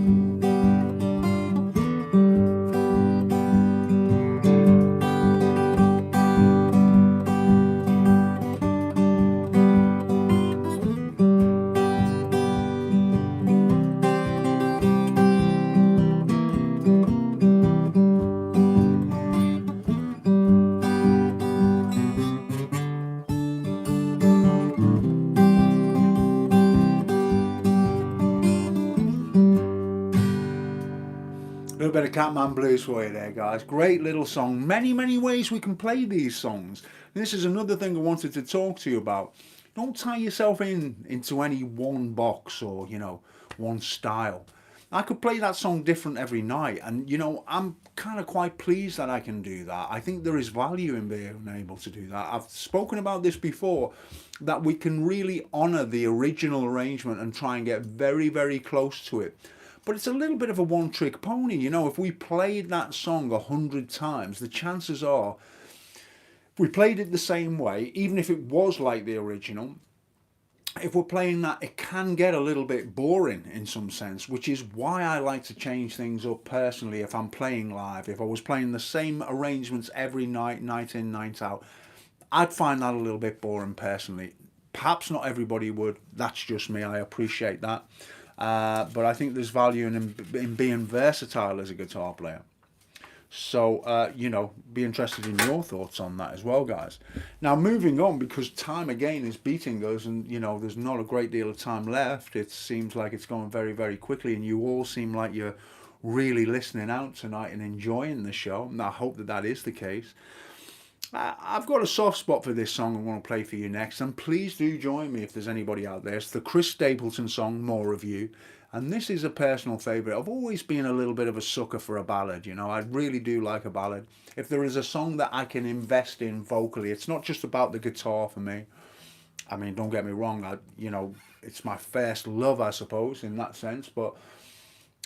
A little bit of Catman Blues for you there, guys. Great little song. Many, many ways we can play these songs. This is another thing I wanted to talk to you about. Don't tie yourself into any one box or, one style. I could play that song different every night, and, I'm kind of quite pleased that I can do that. I think there is value in being able to do that. I've spoken about this before, that we can really honour the original arrangement and try and get very, very close to it. But it's a little bit of a one-trick pony. If we played that song 100 times, the chances are, if we played it the same way, even if it was like the original, if we're playing that, it can get a little bit boring in some sense, which is why I like to change things up personally if I'm playing live. If I was playing the same arrangements every night, night in, night out, I'd find that a little bit boring personally. Perhaps not everybody would. That's just me. I appreciate that. But I think there's value in being versatile as a guitar player. So, you know, be interested in your thoughts on that as well, guys. Now, moving on, because time again is beating us, and, you know, there's not a great deal of time left. It seems like it's going very, very quickly, and you all seem like you're really listening out tonight and enjoying the show. And I hope that that is the case. I've got a soft spot for this song I want to play for you next, and please do join me if there's anybody out there. It's the Chris Stapleton song, More of You. And this is a personal favourite. I've always been a little bit of a sucker for a ballad, you know. I really do like a ballad. If there is a song that I can invest in vocally, it's not just about the guitar for me. I mean, don't get me wrong, you know, it's my first love, I suppose, in that sense, but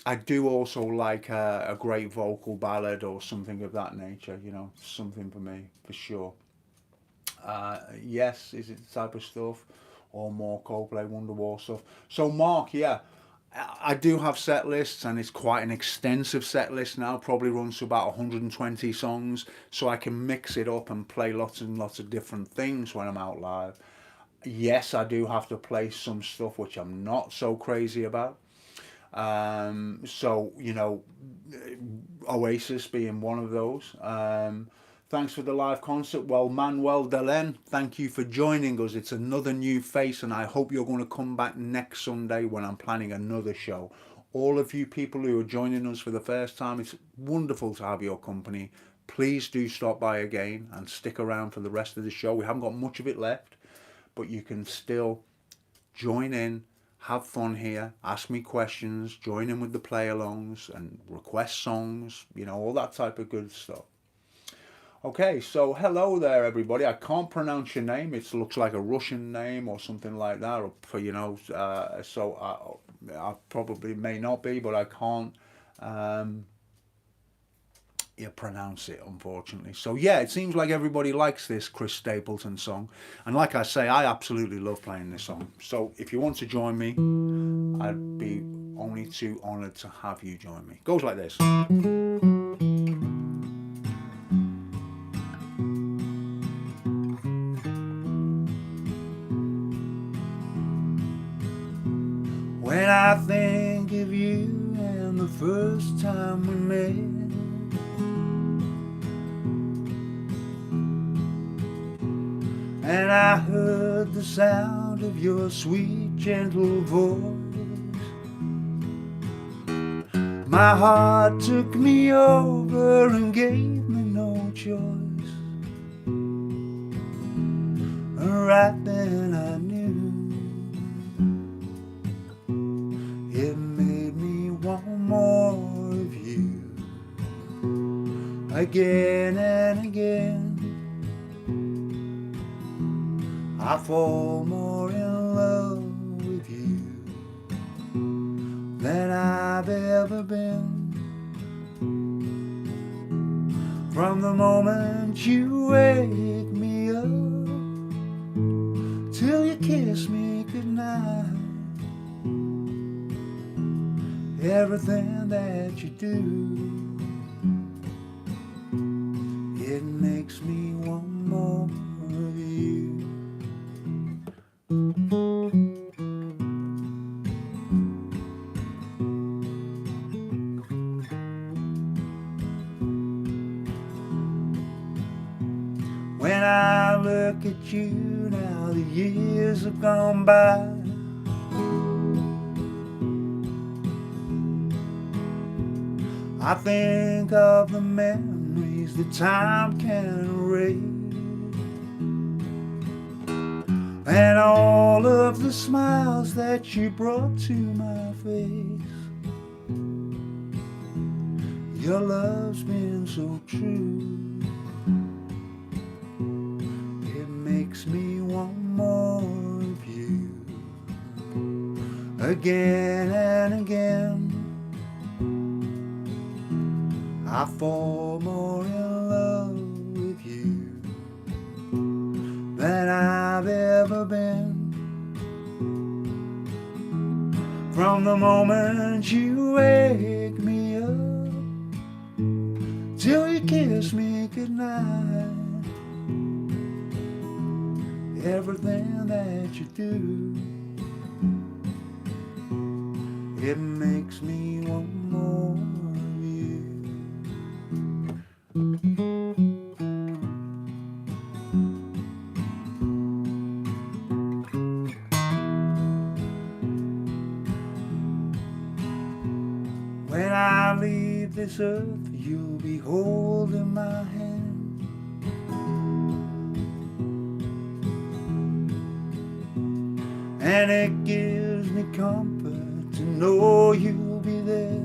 I do also like a great vocal ballad or something of that nature, you know, something for me, for sure. Yes, is it the type of stuff, or more Coldplay, Wonderwall stuff? So, Mark, yeah, I do have set lists, and it's quite an extensive set list now, probably runs to about 120 songs, so I can mix it up and play lots and lots of different things when I'm out live. Yes, I do have to play some stuff which I'm not so crazy about. So, you know, Oasis being one of those. Thanks for the live concert. Well, Manuel Delen, thank you for joining us. It's another new face, and I hope you're going to come back next Sunday when I'm planning another show. All of you people who are joining us for the first time, it's wonderful to have your company. Please do stop by again and stick around for the rest of the show. We haven't got much of it left, but you can still join in, have fun here, ask me questions, join in with the play-alongs and request songs, you know, all that type of good stuff. Okay, so hello there, everybody. I can't pronounce your name. It looks like a Russian name or something like that, or for, you know, so I probably may not be, but I can't pronounce it, unfortunately. So yeah, it seems like everybody likes this Chris Stapleton song, and like I say, I absolutely love playing this song. So if you want to join me, I'd be only too honoured to have you join me. It goes like this. When I think of you and the first time we met, and I heard the sound of your sweet, gentle voice, my heart took me over and gave me no choice. And right then I knew it made me want more of you. Again and again I fall more in love with you than I've ever been. From the moment you wake me up till you kiss me goodnight, everything that you do, it makes me want more of you. When I look at you now, the years have gone by, I think of the memories that time can erase, and all of the smiles that you brought to my face. Your love's been so true, it makes me want more of you. Again and again I fall more in love with you than I've ever been. From the moment you wake me up till you kiss me goodnight, everything that you do, it makes me want more of you. When I leave this earth, you'll be holding my hand. And it gives me comfort to know you'll be there.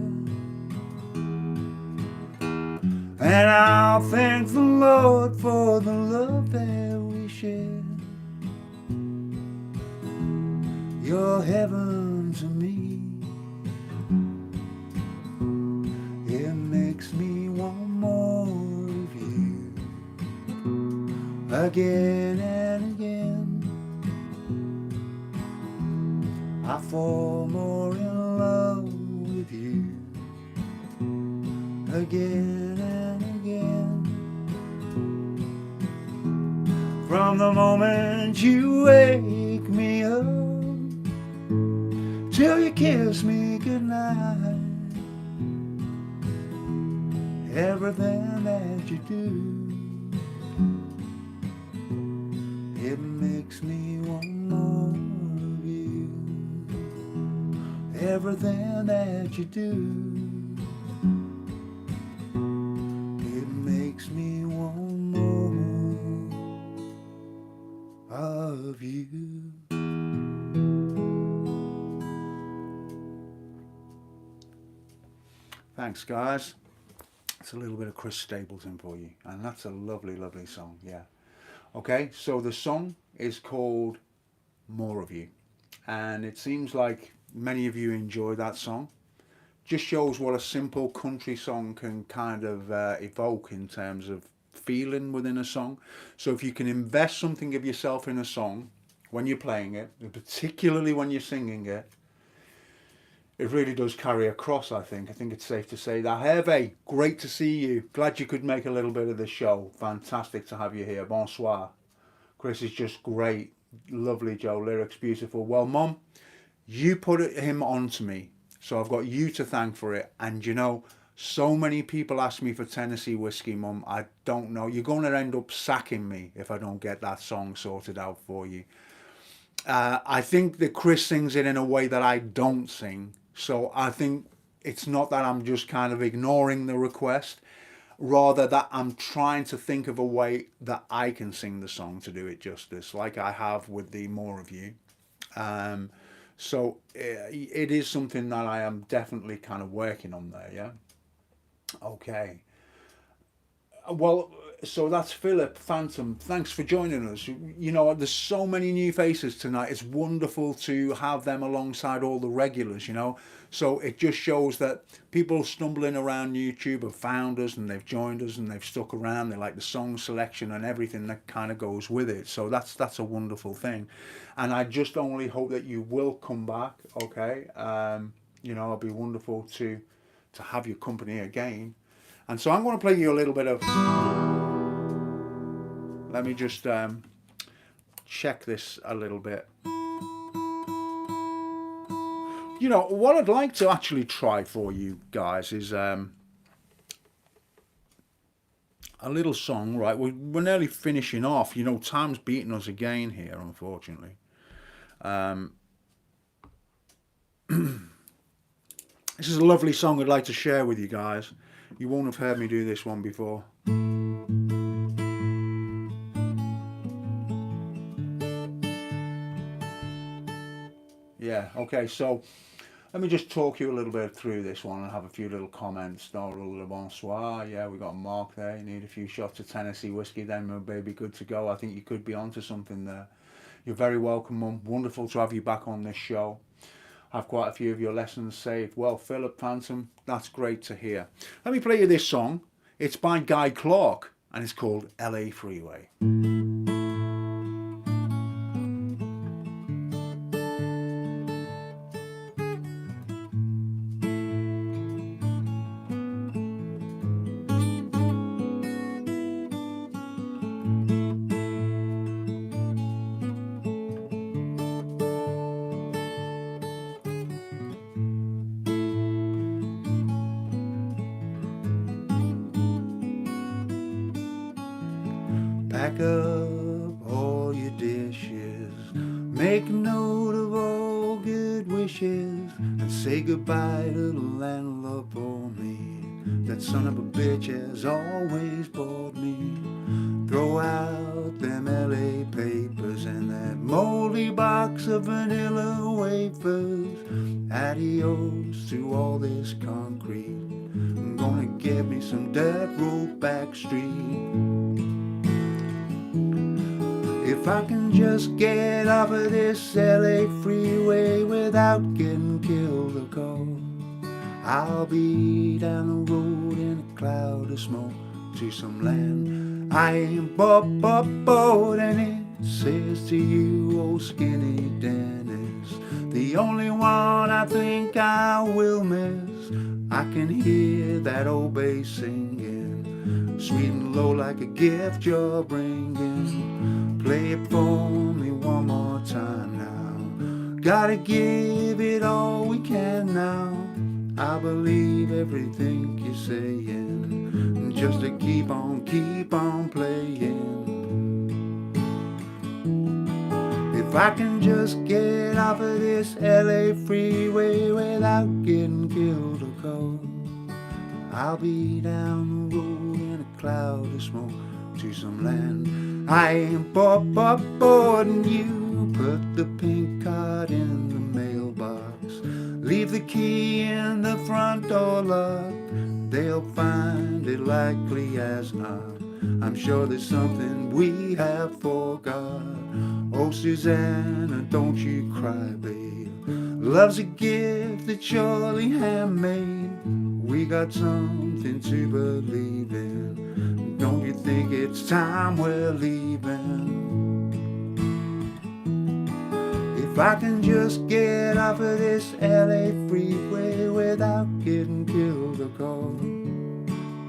And I'll thank the Lord for the love that we share. You're heaven to me. It makes me want more of you, again and again. I fall more in love with you, again and again. From the moment you wake me up till you kiss me goodnight, everything that you do, it makes me want more of you. Everything that you do, it makes me want more of you. Thanks, guys. It's a little bit of Chris Stapleton for you, and that's a lovely, lovely song. Yeah. Okay, so the song is called More of You, and it seems like many of you enjoy that song. Just shows what a simple country song can kind of evoke in terms of feeling within a song. So if you can invest something of yourself in a song when you're playing it, and particularly when you're singing it, it really does carry across, I think. I think it's safe to say that. Hervé, great to see you. Glad you could make a little bit of the show. Fantastic to have you here. Bonsoir. Chris is just great. Lovely, Joe. Lyrics beautiful. Well, Mom, you put him on to me, so I've got you to thank for it. And you know, so many people ask me for Tennessee Whiskey, Mum. I don't know. You're going to end up sacking me if I don't get that song sorted out for you. I think that Chris sings it in a way that I don't sing. So I think it's not that I'm just kind of ignoring the request, rather that I'm trying to think of a way that I can sing the song to do it justice, like I have with the More of You. So it is something that I am definitely kind of working on there, yeah? Okay. Well, so that's Philip Phantom. Thanks for joining us. You know, there's so many new faces tonight. It's wonderful to have them alongside all the regulars, you know. So it just shows that people stumbling around YouTube have found us and they've joined us and they've stuck around. They like the song selection and everything that kind of goes with it. So that's a wonderful thing. And I just only hope that you will come back, okay? You know, it'll be wonderful to have your company again. And so I'm going to play you a little bit of... Let me just check this a little bit. You know, what I'd like to actually try for you guys is a little song, right? We're nearly finishing off. You know, time's beating us again here, unfortunately. This is a lovely song I'd like to share with you guys. You won't have heard me do this one before. Yeah, okay, so let me just talk you a little bit through this one and have a few little comments. No, le bonsoir. Yeah, we got Mark there. You need a few shots of Tennessee whiskey, then we'll be good to go. I think you could be onto something there. You're very welcome, Mum. Wonderful to have you back on this show. Have quite a few of your lessons saved. Well, Philip Phantom, that's great to hear. Let me play you this song. It's by Guy Clark and it's called LA Freeway. Pack up all your dishes, make a note of all good wishes, and say goodbye to the landlord for me. That son of a bitch has always bored me. Throw out them LA papers and that moldy box of vanilla wafers. Adios to all this concrete. I'm gonna get me some dirt road back street. If I can just get off of this LA freeway without getting killed or cold, I'll be down the road in a cloud of smoke to some land I ain't bored. And it says to you, old skinny Dennis, the only one I think I will miss. I can hear that old bass singing, sweet and low like a gift you're bringing. Play it for me one more time now. Gotta give it all we can now. I believe everything you're saying, just to keep on playing. If I can just get off of this LA freeway without getting killed or cold, I'll be down the road in a cloud of smoke to some land I ain't bored. And you put the pink card in the mailbox, leave the key in the front door locked. They'll find it likely as not. I'm sure there's something we have forgot. Oh, Susanna, don't you cry, babe. Love's a gift that surely handmade. We got something to believe in. Don't you think it's time we're leaving? If I can just get off of this LA freeway without getting killed or cold,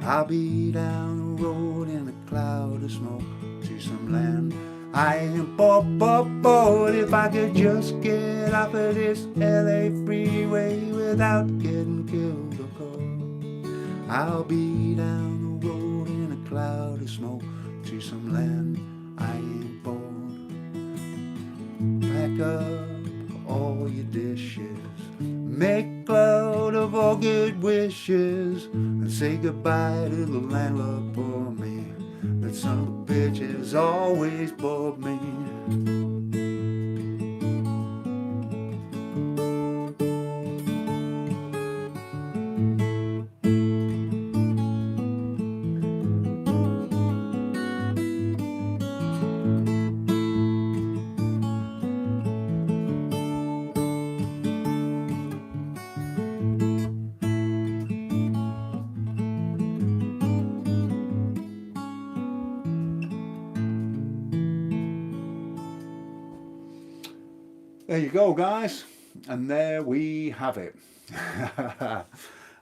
I'll be down the road in a cloud of smoke to some land I ain't bored. If I could just get off of this LA freeway without getting killed or cold, I'll be down the road in a cloud of smoke to some land I ain't bored. Pack up all your dishes, make load of all good wishes, and say goodbye to the landlord for me. That son of a bitch has always bored me. There you go, guys, and there we have it.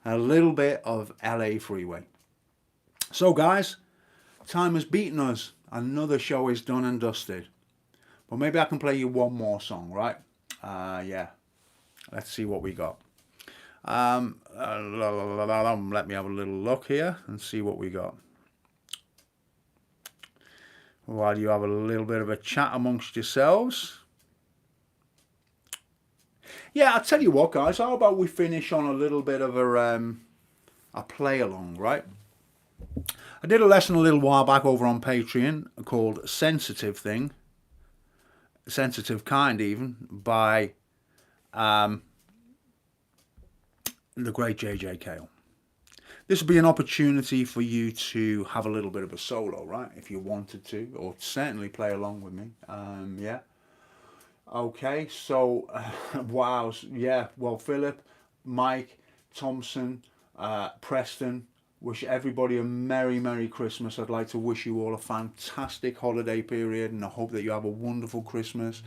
A little bit of LA Freeway. So guys, time has beaten us. Another show is done and dusted. But maybe I can play you one more song, right? Yeah. Let's see what we got. Let me have a little look here and see what we got. While you have a little bit of a chat amongst yourselves. Yeah, I'll tell you what, guys. How about we finish on a little bit of a play along, right? I did a lesson a little while back over on Patreon called Sensitive Thing, Sensitive Kind even, by the great JJ Cale. This would be an opportunity for you to have a little bit of a solo, right? If you wanted to, or certainly play along with me. Yeah. Okay, so, wow, yeah, well, Philip, Mike, Thompson, Preston, wish everybody a Merry Christmas. I'd like to wish you all a fantastic holiday period, and I hope that you have a wonderful Christmas,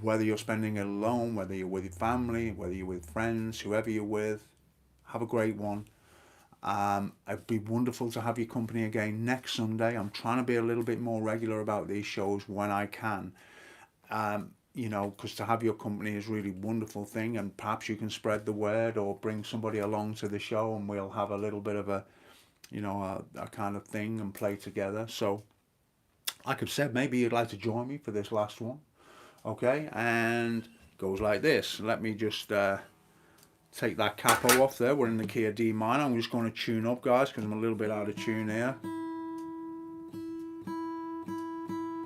whether you're spending it alone, whether you're with your family, whether you're with friends, whoever you're with. Have a great one. It'd be wonderful to have your company again next Sunday. I'm trying to be a little bit more regular about these shows when I can. You know, because to have your company is a really wonderful thing, and perhaps you can spread the word or bring somebody along to the show, and we'll have a little bit of a, you know, a kind of thing and play together. So like I've said, maybe you'd like to join me for this last one. Okay, and goes like this. Let me just take that capo off there. We're in the key of D minor. I'm just going to tune up, guys, because I'm a little bit out of tune here.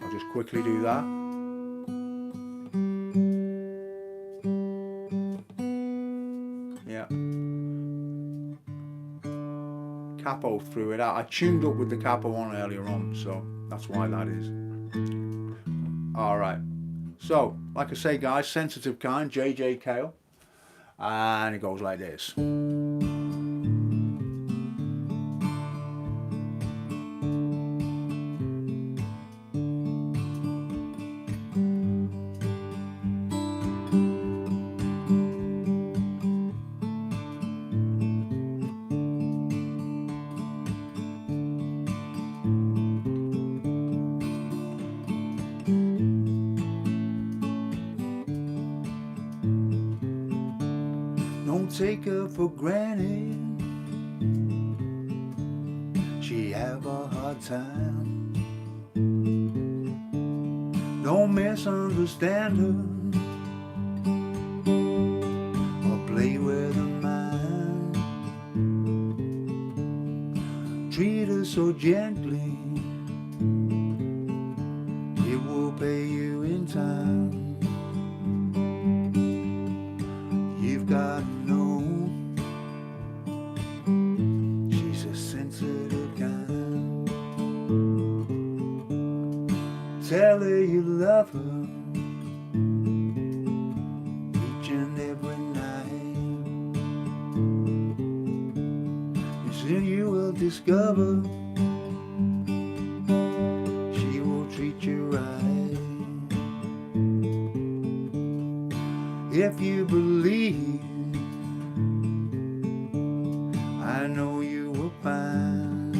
I'll just quickly do that. Yeah. Capo through it out. I tuned up with the capo on earlier on, so that's why that is. Alright. So, like I say, guys, sensitive kind, JJ Cale. And it goes like this. Don't take her for granted. She have a hard time. Don't misunderstand her or play with her mind. Treat her so gently, it will pay you in time. You've got to know she's a sensitive kind. Tell her you love her each and every night, and soon you will discover she will treat you right. If you believe, I know you will find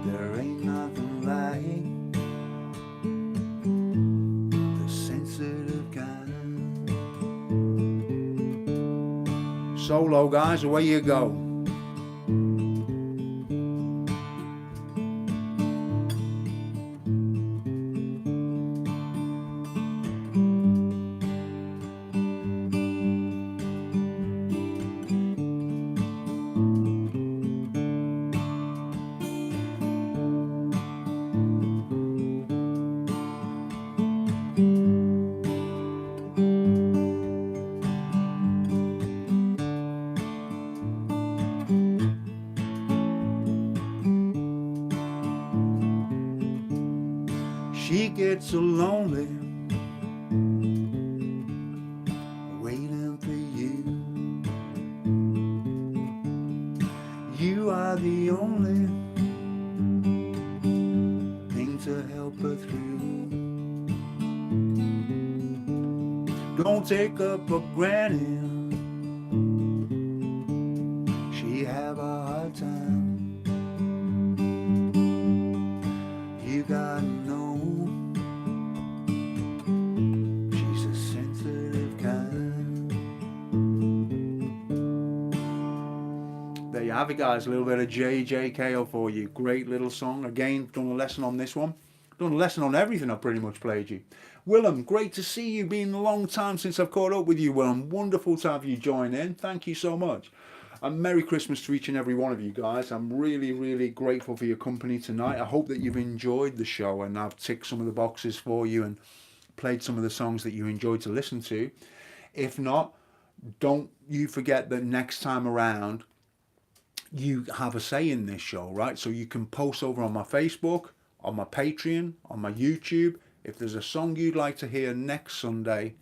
there ain't nothing like the sensitive kind. Solo, guys, away you go. She gets so lonely waiting for you. You are the only thing to help her through. Don't take her for granted, she have a hard time. You gotta know she's a sensitive kind. There you have it, guys. A little bit of JJKO for you. Great little song. Again, done a lesson on this one. Done a lesson on everything I've pretty much played you. Willem, great to see you. Been a long time since I've caught up with you, Willem. Wonderful to have you join in. Thank you so much. And Merry Christmas to each and every one of you guys. I'm really, really grateful for your company tonight. I hope that you've enjoyed the show and I've ticked some of the boxes for you and played some of the songs that you enjoyed to listen to. If not, don't you forget that next time around, you have a say in this show, right? So you can post over on my Facebook, on my Patreon, on my YouTube. If there's a song you'd like to hear next Sunday,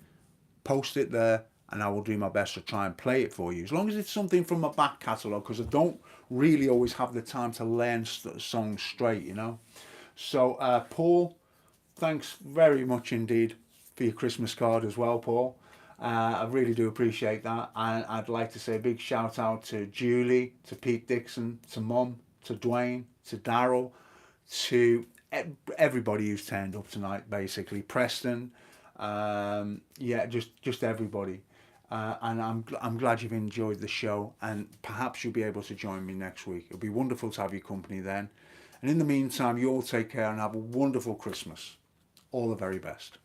post it there and I will do my best to try and play it for you. As long as it's something from my back catalogue, because I don't really always have the time to learn songs straight, you know. So, Paul, thanks very much indeed for your Christmas card as well, Paul. I really do appreciate that. And I'd like to say a big shout out to Julie, to Pete Dixon, to Mum, to Dwayne, to Daryl, to everybody who's turned up tonight, basically. Preston, yeah, just everybody. And I'm glad you've enjoyed the show, and perhaps you'll be able to join me next week. It'll be wonderful to have your company then. And in the meantime, you all take care and have a wonderful Christmas. All the very best.